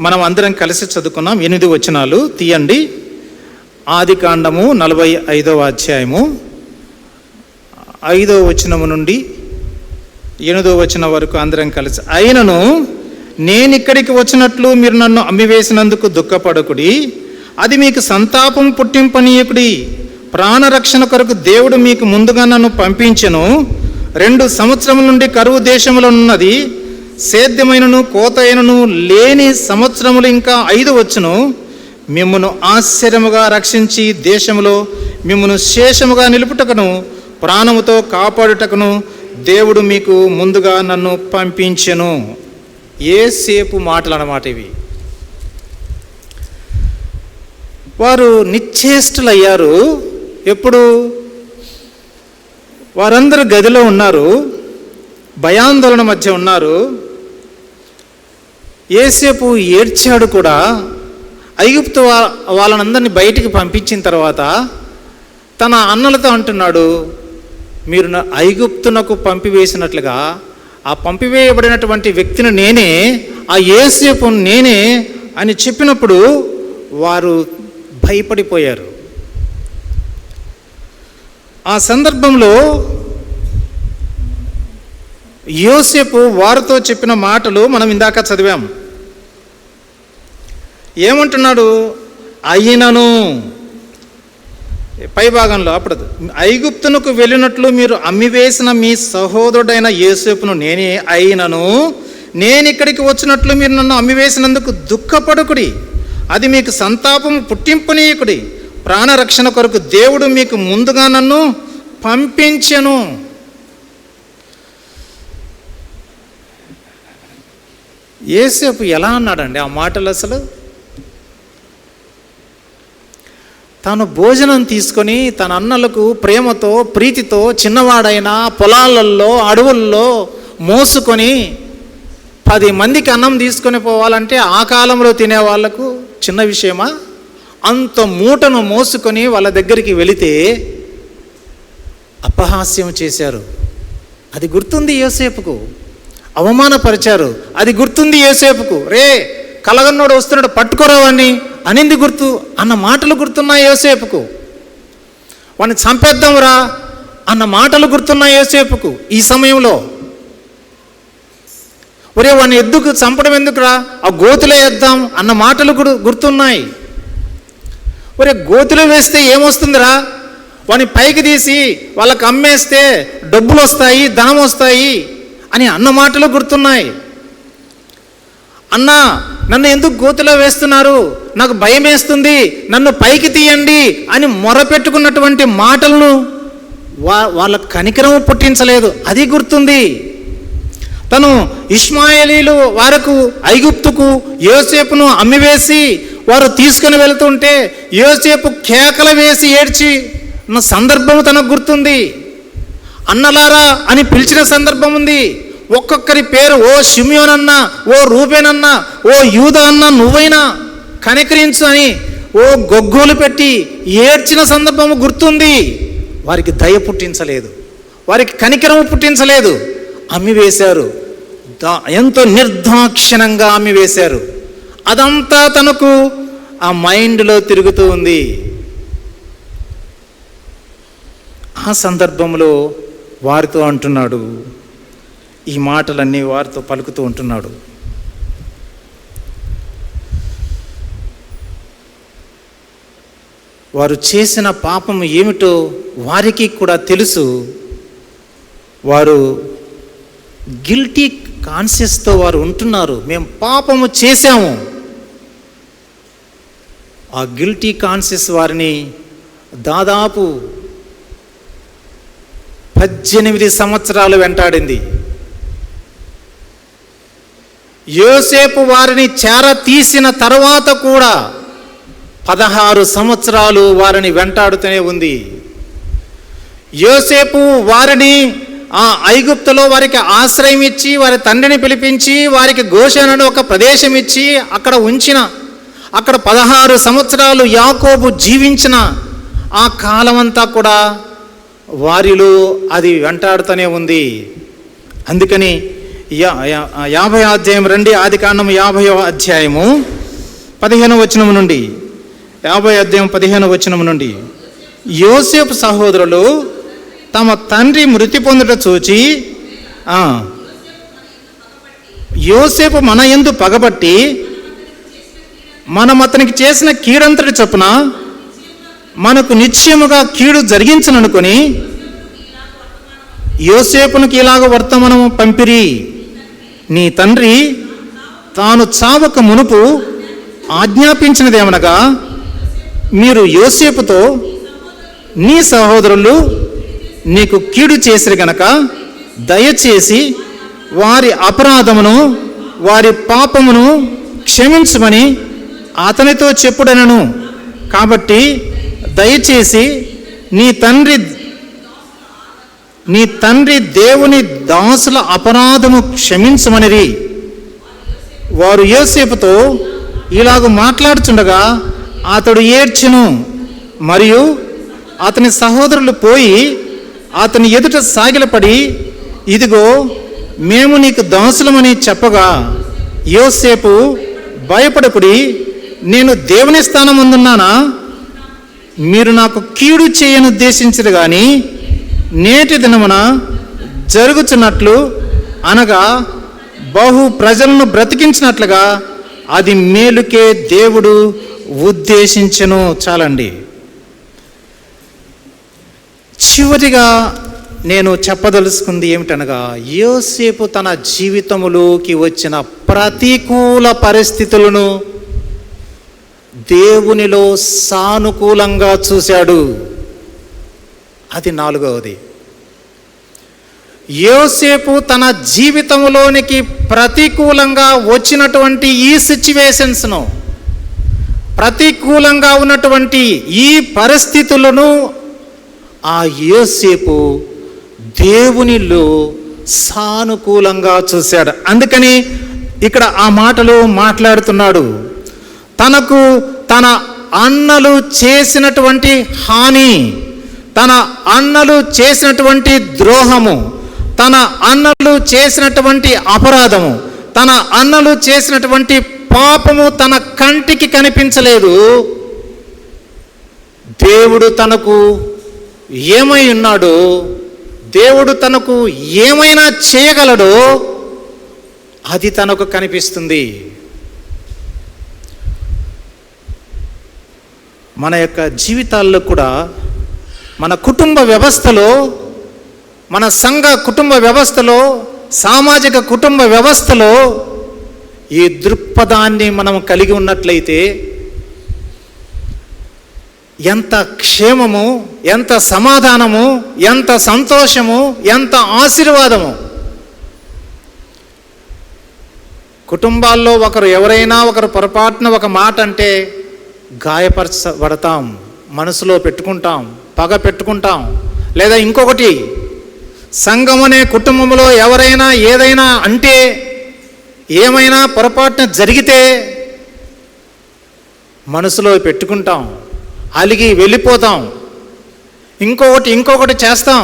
మనం అందరం కలిసి చదువుకున్నాం. 8 వచనాలు తీయండి. ఆదికాండము 45వ అధ్యాయము 5వ వచనము నుండి 8వ వచనం వరకు అందరం కలిసి. అయినను నేనిక్కడికి వచ్చినట్లు మీరు నన్ను అమ్మివేసినందుకు దుఃఖపడకుడి, అది మీకు సంతాపం పుట్టింపనీయకుడి. ప్రాణరక్షణ కొరకు దేవుడు మీకు ముందుగా నన్ను పంపించెను. 2 సంవత్సరముల నుండి కరువు దేశములో ఉన్నది, సేద్యమైనను కోతైనను లేని సంవత్సరములు ఇంకా 5 వచ్చును. మిమ్మును ఆశ్చర్యముగా రక్షించి దేశములో మిమ్మును శేషముగా నిలుపుటకును ప్రాణముతో కాపాడుటకును దేవుడు మీకు ముందుగా నన్ను పంపించెను. ఏసేపు మాటలు అన్నమాట ఇవి. వారు నిశ్చేష్టులయ్యారు. ఎప్పుడు? వారందరూ గదిలో ఉన్నారు, భయాందోళన మధ్య ఉన్నారు. యేసేపు ఏడ్చాడు కూడా. ఐగుప్తు వాళ్ళనందరినీ బయటికి పంపించిన తర్వాత తన అన్నలతో అంటున్నాడు, మీరు ఐగుప్తునకు పంపివేసినట్లుగా ఆ పంపివేయబడినటువంటి వ్యక్తిని నేనే, ఆ యేసేపు నేనే అని చెప్పినప్పుడు వారు భయపడిపోయారు. ఆ సందర్భంలో యోసేపు వారితో చెప్పిన మాటలు మనం ఇందాక చదివాం. ఏమంటున్నాడు? అయినను పై భాగంలో అప్పుడు ఐగుప్తునకు వెళ్ళినట్లు మీరు అమ్మివేసిన మీ సహోదరుడైన యోసేపును నేనే, అయినను నేను ఇక్కడికి వచ్చినట్లు మీరు నన్ను అమ్మివేసినందుకు దుఃఖపడకుడి, అది మీకు సంతాపం పుట్టింపనీయకుడి. ప్రాణరక్షణ కొరకు దేవుడు మీకు ముందుగా నన్ను పంపించెను. యేసేపు ఎలా అన్నాడండి ఆ మాటలు? అసలు తాను భోజనం తీసుకొని తన అన్నలకు ప్రేమతో ప్రీతితో చిన్నవాడైన పొలాలలో అడవుల్లో మోసుకొని 10 మందికి అన్నం తీసుకొని పోవాలంటే ఆ కాలంలో తినే వాళ్లకు చిన్న విషయమా? అంత మూటను మోసుకొని వాళ్ళ దగ్గరికి వెళితే అపహాస్యం చేశారు. అది గుర్తుంది యోసేపుకు. అవమానపరిచారు. అది గుర్తుంది యోసేపుకు. రే కలగన్నోడు వస్తున్నాడు పట్టుకోరావాన్ని అనింది గుర్తు అన్న మాటలు గుర్తున్నాయి యోసేపుకు. వాడిని చంపేద్దాంరా అన్న మాటలు గుర్తున్నాయి యోసేపుకు. ఈ సమయంలో ఒరే వాడిని ఎందుకు చంపడం ఎందుకురా, ఆ గోతులో వేద్దాం అన్న మాటలు గుర్తున్నాయి. ఒరే గోతులో వేస్తే ఏమొస్తుందిరా, వాడిని పైకి తీసి వాళ్ళకి అమ్మేస్తే డబ్బులు వస్తాయి, ధనం వస్తాయి అని అన్న మాటలు గుర్తున్నాయి. అన్నా నన్ను ఎందుకు గోతులో వేస్తున్నారు, నాకు భయం వేస్తుంది, నన్ను పైకి తీయండి అని మొరపెట్టుకున్నటువంటి మాటలను వాళ్ళ కనికరం పుట్టించలేదు. అది గుర్తుంది. తను ఇష్మాయేలీలు వారకు ఐగుప్తుకు యోసేపును అమ్మివేసి వారు తీసుకుని వెళ్తుంటే యోసేపు కేకలు వేసి ఏడ్చి సందర్భం తనకు గుర్తుంది. అన్నలారా అని పిలిచిన సందర్భం ఉంది. ఒక్కొక్కరి పేరు, ఓ షిమ్యోన్ అన్నా, ఓ రూబేన్ అన్నా, ఓ యూదా అన్నా, నువ్వైనా కనికరించు అని ఓ గొగ్గోలు పెట్టి ఏడ్చిన సందర్భము గుర్తుంది. వారికి దయ పుట్టించలేదు, వారికి కనికరము పుట్టించలేదు. అమ్మివేశారు, ఎంతో నిర్దాక్షిణంగా అమ్మివేశారు. అదంతా తనకు ఆ మైండ్లో తిరుగుతూ ఉంది. ఆ సందర్భంలో వారితో అంటున్నాడు, ఈ మాటలన్నీ వారితో పలుకుతూ ఉంటున్నాడు. వారు చేసిన పాపం ఏమిటో వారికి కూడా తెలుసు. వారు గిల్టీ కాన్షియస్తో వారు ఉంటున్నారు. మేము పాపము చేశాము. ఆ గిల్టీ కాన్షియస్ వారిని దాదాపు 18 సంవత్సరాలు వెంటాడింది. యోసేపు వారిని చేర తీసిన తర్వాత కూడా 16 సంవత్సరాలు వారిని వెంటాడుతూనే ఉంది. యోసేపు వారిని ఆ ఐగుప్తులో వారికి ఆశ్రయం ఇచ్చి, వారి తండ్రిని పిలిపించి, వారికి గోషెను ఒక ప్రదేశం ఇచ్చి అక్కడ ఉంచిన, అక్కడ 16 సంవత్సరాలు యాకోబు జీవించిన ఆ కాలమంతా కూడా వారిలో అది వెంటాడుతూనే ఉంది. అందుకని 50వ అధ్యాయం రండి, ఆదికాండం 50వ అధ్యాయము 15వ వచనం నుండి, 50వ అధ్యాయం 15వ వచనం నుండి, యోసేపు సహోదరులు తమ తండ్రి మృతి పొందుట చూచి, యోసేపు మన యందు పగబట్టి మనం అతనికి చేసిన కీడంతటి చొప్పున మనకు నిశ్చయముగా కీడు జరిగించననుకొని యోసేపునికి ఇలాగ వర్తమానము పంపిరి. నీ తండ్రి తాను చావక మునుపు ఆజ్ఞాపించినదేమనగా, మీరు యోసేపుతో నీ సహోదరులు నీకు కీడు చేసిరి గనక దయచేసి వారి అపరాధమును వారి పాపమును క్షమించమని అతనితో చెప్పుడనను. కాబట్టి దయచేసి నీ తండ్రి దేవుని దాసుల అపరాధము క్షమించమనిరి. వారు యోసేపుతో ఇలాగ మాట్లాడుచుండగా అతడు ఏడ్చెను. మరియు అతని సహోదరులు పోయి అతని ఎదుట సాగిలపడి, ఇదిగో మేము నీకు దాసులమని చెప్పగా, యోసేపు భయపడకుడి, నేను దేవుని స్థానమందున్నానా? మీరు నాకు కీడు చేయనుద్దేశించరు కానీ నేటి దినమున జరుగుతున్నట్లు, అనగా బహు ప్రజలను బ్రతికించినట్లుగా అది మేలుకే దేవుడు ఉద్దేశించెను. చాలండి. చివరిగా నేను చెప్పదలుచుకుంది ఏమిటనగా, యోసేపు తన జీవితములోకి వచ్చిన ప్రతికూల పరిస్థితులను దేవునిలో సానుకూలంగా చూశాడు. అది 4వది. యోసేపు తన జీవితంలోనికి ప్రతికూలంగా వచ్చినటువంటి ఈ సిచ్యువేషన్స్ను ప్రతికూలంగా ఉన్నటువంటి ఈ పరిస్థితులను ఆ యోసేపు దేవునిలో సానుకూలంగా చూశాడు. అందుకని ఇక్కడ ఆ మాటలు మాట్లాడుతున్నాడు. తనకు తన అన్నలు చేసినటువంటి హాని, తన అన్నలు చేసినటువంటి ద్రోహము, తన అన్నలు చేసినటువంటి అపరాధము, తన అన్నలు చేసినటువంటి పాపము తన కంటికి కనిపించలేదు. దేవుడు తనకు ఏమై ఉన్నాడో, దేవుడు తనకు ఏమైనా చేయగలడో అది తనకు కనిపిస్తుంది. మన యొక్క జీవితాల్లో కూడా, మన కుటుంబ వ్యవస్థలో, మన సంఘ కుటుంబ వ్యవస్థలో, సామాజిక కుటుంబ వ్యవస్థలో ఈ దృక్పథాన్ని మనం కలిగి ఉన్నట్లయితే ఎంత క్షేమము, ఎంత సమాధానము, ఎంత సంతోషము, ఎంత ఆశీర్వాదము. కుటుంబాల్లో ఎవరైనా ఒకరు పొరపాటున ఒక మాట అంటే గాయపరచబడతాం, మనసులో పెట్టుకుంటాం, పగ పెట్టుకుంటాం. లేదా ఇంకొకటి, సంఘం అనే కుటుంబంలో ఎవరైనా ఏదైనా అంటే, ఏమైనా పొరపాటున జరిగితే మనసులో పెట్టుకుంటాం, అలిగి వెళ్ళిపోతాం, ఇంకొకటి చేస్తాం.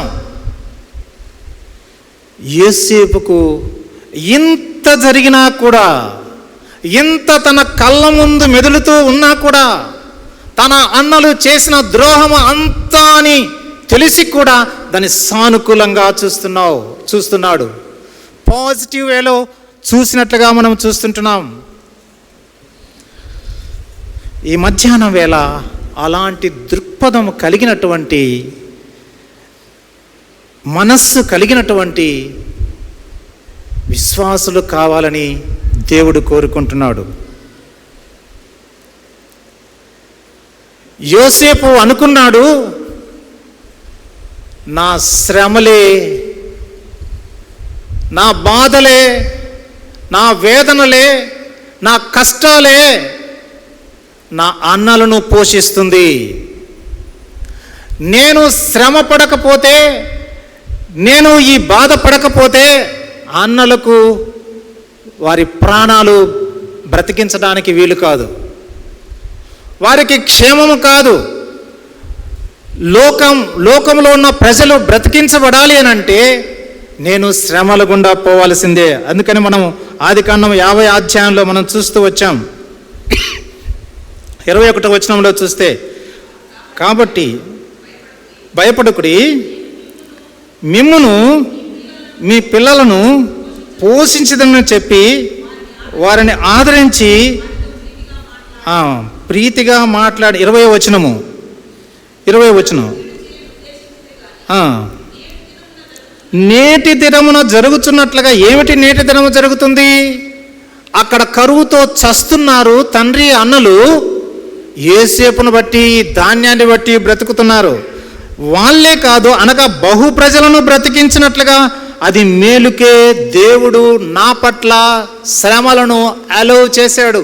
యోసేపుకు ఇంత జరిగినా కూడా, ఇంత తన కళ్ళ ముందు మెదులుతూ ఉన్నా కూడా, తన అన్నలు చేసిన ద్రోహం అంతా అని తెలిసి కూడా దాన్ని సానుకూలంగా చూస్తున్నాడు. పాజిటివ్ వేలో చూసినట్లుగా మనం చూస్తుంటున్నాం. ఈ మధ్యాహ్నం వేళ అలాంటి దృక్పథం కలిగినటువంటి, మనస్సు కలిగినటువంటి విశ్వాసులు కావాలని దేవుడు కోరుకుంటున్నాడు. యోసేపు అనుకున్నాడు, నా శ్రమలే, నా బాధలే, నా వేదనలే, నా కష్టాలే నా అన్నలను పోషిస్తుంది. నేను శ్రమ పడకపోతే, నేను ఈ బాధ పడకపోతే అన్నలకు వారి ప్రాణాలు బ్రతికించడానికి వీలు కాదు, వారికి క్షేమము కాదు. లోకంలో ఉన్న ప్రజలు బ్రతికించబడాలి అని అంటే నేను శ్రమల గుండా పోవాల్సిందే. అందుకని మనం ఆదికాండం 50 అధ్యాయంలో మనం చూస్తూ వచ్చాం. 21వ వచనంలో చూస్తే, కాబట్టి భయపడకుడి, మిమ్మును మీ పిల్లలను పోషించదని చెప్పి వారిని ఆదరించి ప్రీతిగా మాట్లాడి 20వ వచనం నేటి దినమున జరుగుతున్నట్లుగా. ఏమిటి నేటి దినము జరుగుతుంది? అక్కడ కరువుతో చస్తున్నారు తండ్రి అన్నలు. యోసేపును బట్టి, ధాన్యాన్ని బట్టి బ్రతుకుతున్నారు. వాళ్ళే కాదు, అనగా బహు ప్రజలను బ్రతికించినట్లుగా అది మేలుకే దేవుడు నా పట్ల శ్రమలను అలౌ చేశాడు.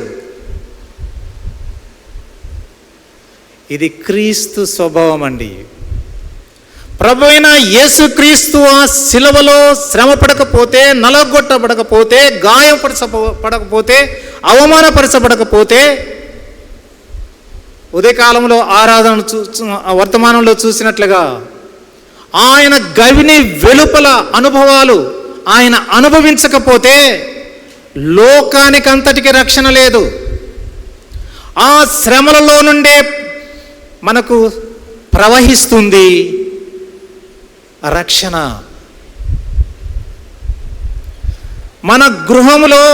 ఇది క్రీస్తు స్వభావం అండి. ప్రభు అయిన యేసుక్రీస్తు ఆ శిలువలో శ్రమ పడకపోతే, నలగొట్టబడకపోతే, గాయపరచబడకపోతే, అవమానపరచబడకపోతే, ఉదయకాలంలో ఆరాధన వర్తమానంలో చూసినట్లుగా ఆయన గవిని వెలుపల అనుభవాలు ఆయన అనుభవించకపోతే లోకానికంతటికి రక్షణ లేదు. ఆ శ్రమలలో నుండే మనకు ప్రవహిస్తుంది రక్షణ. మన గృహములో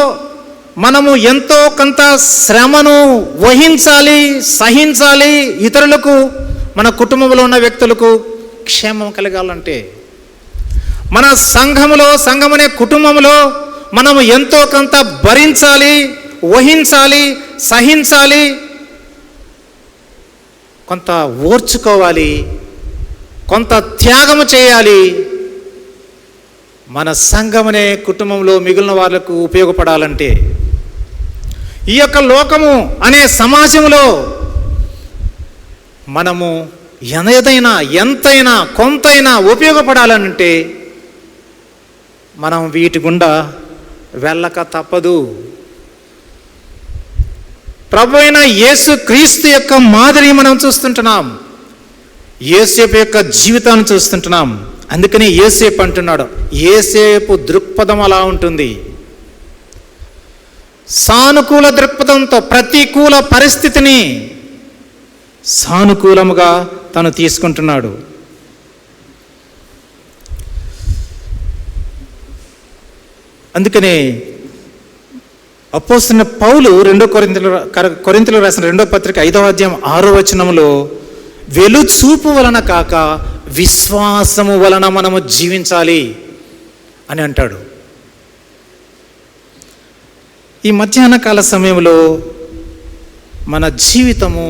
మనము ఎంతో కొంత శ్రమను వహించాలి, సహించాలి. ఇతరులకు, మన కుటుంబంలో ఉన్న వ్యక్తులకు క్షేమం కలగాలంటే, మన సంఘమనే కుటుంబంలో మనము ఎంతో కొంత భరించాలి, వహించాలి, సహించాలి, కొంత ఓర్చుకోవాలి, కొంత త్యాగము చేయాలి. మన సంఘమనే కుటుంబంలో మిగిలిన వాళ్ళకు ఉపయోగపడాలంటే ఈ యొక్క లోకము అనే సమాజంలో మనము ఏదైనా ఎంతైనా కొంతైనా ఉపయోగపడాలంటే మనం వీటి గుండా వెళ్ళక తప్పదు. ప్రభు అయిన యేసు క్రీస్తు యొక్క మాదిరి మనం చూస్తుంటున్నాం, యోసేపు యొక్క జీవితాన్ని చూస్తుంటున్నాం. అందుకని యోసేపు అంటున్నాడు, యోసేపు దృక్పథం అలా ఉంటుంది. సానుకూల దృక్పథంతో ప్రతికూల పరిస్థితిని సానుకూలముగా తను తీసుకుంటున్నాడు. అందుకనే అపోస్తలుడైన పౌలు కొరింథీయులకు రాసిన 2వ పత్రిక 5వ అధ్యాయం 6వ వచనంలో వెలుచూపు వలన కాక విశ్వాసము వలన మనము జీవించాలి అని అంటాడు. ఈ మధ్యాహ్న కాల సమయంలో మన జీవితము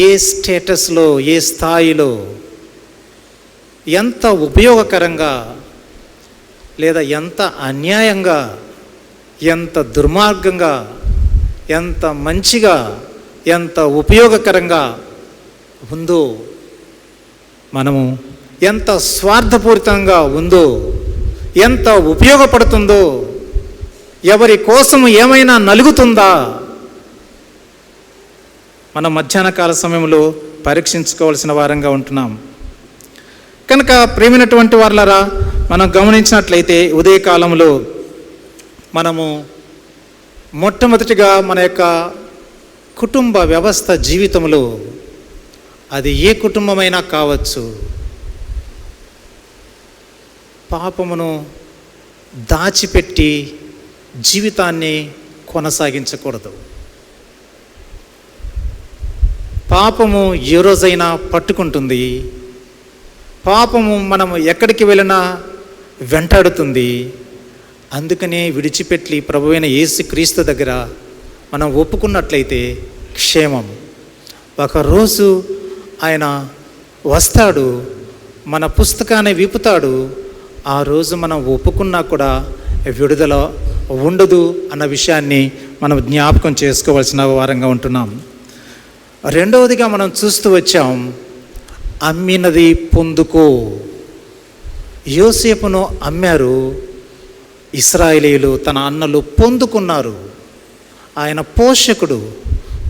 ఏ స్టేటస్లో, ఏ స్థాయిలో, ఎంత ఉపయోగకరంగా లేదా ఎంత అన్యాయంగా, ఎంత దుర్మార్గంగా, ఎంత మంచిగా, ఎంత ఉపయోగకరంగా ఉందో, మనము ఎంత స్వార్థపూరితంగా ఉందో, ఎంత ఉపయోగపడుతుందో, ఎవరి కోసము ఏమైనా నలుగుతుందా, మనం మధ్యాహ్న కాల సమయంలో పరీక్షించుకోవాల్సిన వారంగా ఉంటున్నాం. కనుక ప్రేమైనటువంటి వారలారా, మనం గమనించినట్లయితే ఉదయకాలంలో మనము మొట్టమొదటిగా మన యొక్క కుటుంబ వ్యవస్థ జీవితంలో, అది ఏ కుటుంబమైనా కావచ్చు, పాపమును దాచిపెట్టి జీవితాన్ని కొనసాగించకూడదు. పాపము ఏ రోజైనా పట్టుకుంటుంది. పాపము మనము ఎక్కడికి వెళ్ళినా వెంటాడుతుంది. అందుకనే విడిచిపెట్టి ప్రభువైన యేసుక్రీస్తు దగ్గర మనం ఒప్పుకున్నట్లయితే క్షేమం. ఒకరోజు ఆయన వస్తాడు, మన పుస్తకాన్ని విప్పుతాడు. ఆ రోజు మనం ఒప్పుకున్నా కూడా విడుదల ఉండదు అన్న విషయాన్ని మనం జ్ఞాపకం చేసుకోవాల్సిన వారంగా ఉంటున్నాం. రెండవదిగా మనం చూస్తూ వచ్చాం, అమ్మినది పొందుకో. యోసేపును అమ్మారు ఇశ్రాయేలీయులు, తన అన్నలు పొందుకున్నారు. ఆయన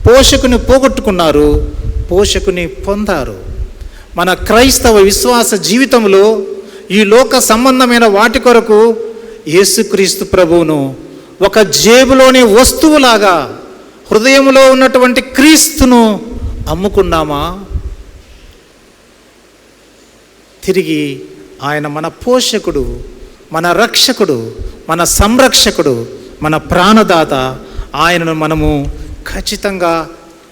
పోషకుని పోగొట్టుకున్నారు, పోషకుని పొందారు. మన క్రైస్తవ విశ్వాస జీవితంలో ఈ లోక సంబంధమైన వాటి కొరకు యేసుక్రీస్తు ప్రభువును ఒక జేబులోని వస్తువులాగా, హృదయంలో ఉన్నటువంటి క్రీస్తును అమ్ముకున్నామా? తిరిగి ఆయన మన పోషకుడు, మన రక్షకుడు, మన సంరక్షకుడు, మన ప్రాణదాత. ఆయనను మనము ఖచ్చితంగా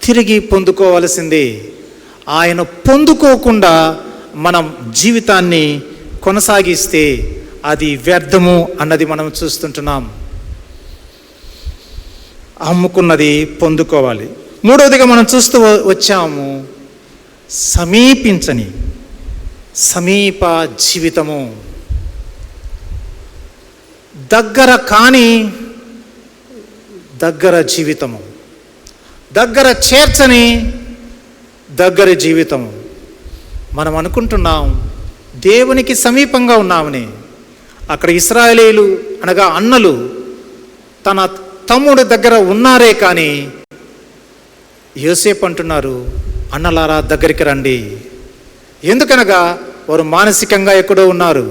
తిరిగి పొందుకోవలసిందే. ఆయన పొందుకోకుండా మనం జీవితాన్ని కొనసాగిస్తే అది వ్యర్థము అన్నది మనం చూస్తుంటున్నాం. అమ్ముకున్నది పొందుకోవాలి. మూడవదిగా మనం చూస్తూ వచ్చాము, సమీప జీవితము. దగ్గర కాని దగ్గర జీవితము, దగ్గర చేర్చని దగ్గర జీవితము. మనం అనుకుంటున్నాం దేవునికి సమీపంగా ఉన్నామని. అక్కడ ఇశ్రాయేలీయులు అనగా అన్నలు తన తమ్ముడు దగ్గర ఉన్నారే కానీ యోసేపు అంటున్నారు, అన్నలారా దగ్గరికి రండి. ఎందుకనగా వారు మానసికంగా ఎక్కడో ఉన్నారు.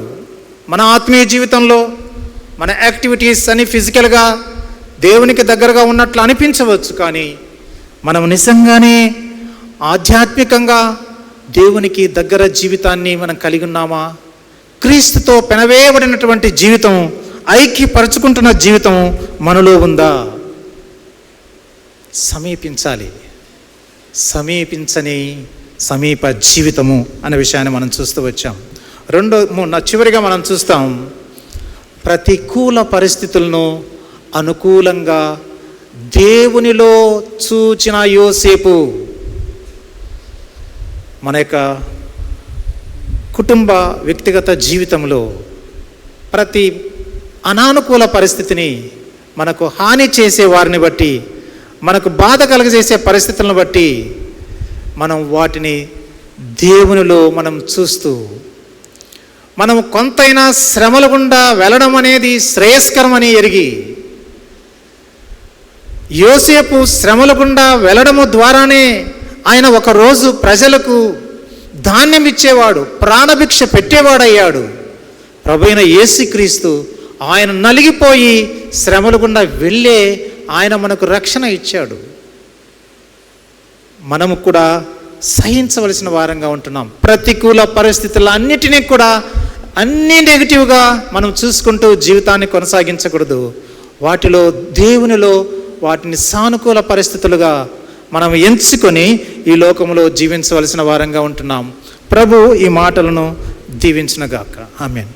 మన ఆత్మీయ జీవితంలో మన యాక్టివిటీస్ అని ఫిజికల్గా దేవునికి దగ్గరగా ఉన్నట్లు అనిపించవచ్చు, కానీ మనం నిజంగానే ఆధ్యాత్మికంగా దేవునికి దగ్గర జీవితాన్ని మనం కలిగి ఉన్నామా? క్రీస్తుతో పెనవేయబడినటువంటి జీవితం, ఐక్యపరుచుకుంటున్న జీవితం మనలో ఉందా? సమీపించని సమీప జీవితము అనే విషయాన్ని మనం చూస్తూ వచ్చాం. చివరిగా మనం చూస్తాం, ప్రతికూల పరిస్థితులను అనుకూలంగా దేవునిలో చూచిన యోసేపు. మన యొక్క కుటుంబ వ్యక్తిగత జీవితంలో ప్రతి అనానుకూల పరిస్థితిని మనకు హాని చేసే వారిని బట్టి, మనకు బాధ కలుగజేసే పరిస్థితులను బట్టి మనం వాటిని దేవునిలో మనం చూస్తూ, మనం కొంతైనా శ్రమల గుండా వెళ్ళడం అనేది శ్రేయస్కరమని ఎరిగి, యోసేపు శ్రమల గుండా వెళ్ళడము ద్వారానే ఆయన ఒకరోజు ప్రజలకు ధాన్యం ఇచ్చేవాడు, ప్రాణభిక్ష పెట్టేవాడయ్యాడు. ప్రభువైన యేసుక్రీస్తు ఆయన నలిగిపోయి శ్రమల గుండా వెళ్ళే ఆయన మనకు రక్షణ ఇచ్చాడు. మనము కూడా సహించవలసిన వారంగా ఉంటున్నాం. ప్రతికూల పరిస్థితులన్నిటినీ కూడా అన్నీ నెగిటివ్గా మనం చూసుకుంటూ జీవితాన్ని కొనసాగించకూడదు. వాటిలో దేవునిలో వాటిని సానుకూల పరిస్థితులుగా మనం ఎంచుకొని ఈ లోకంలో జీవించవలసిన వారంగా ఉంటున్నాం. ప్రభు ఈ మాటలను దీవించునుగాక. ఆమేన్.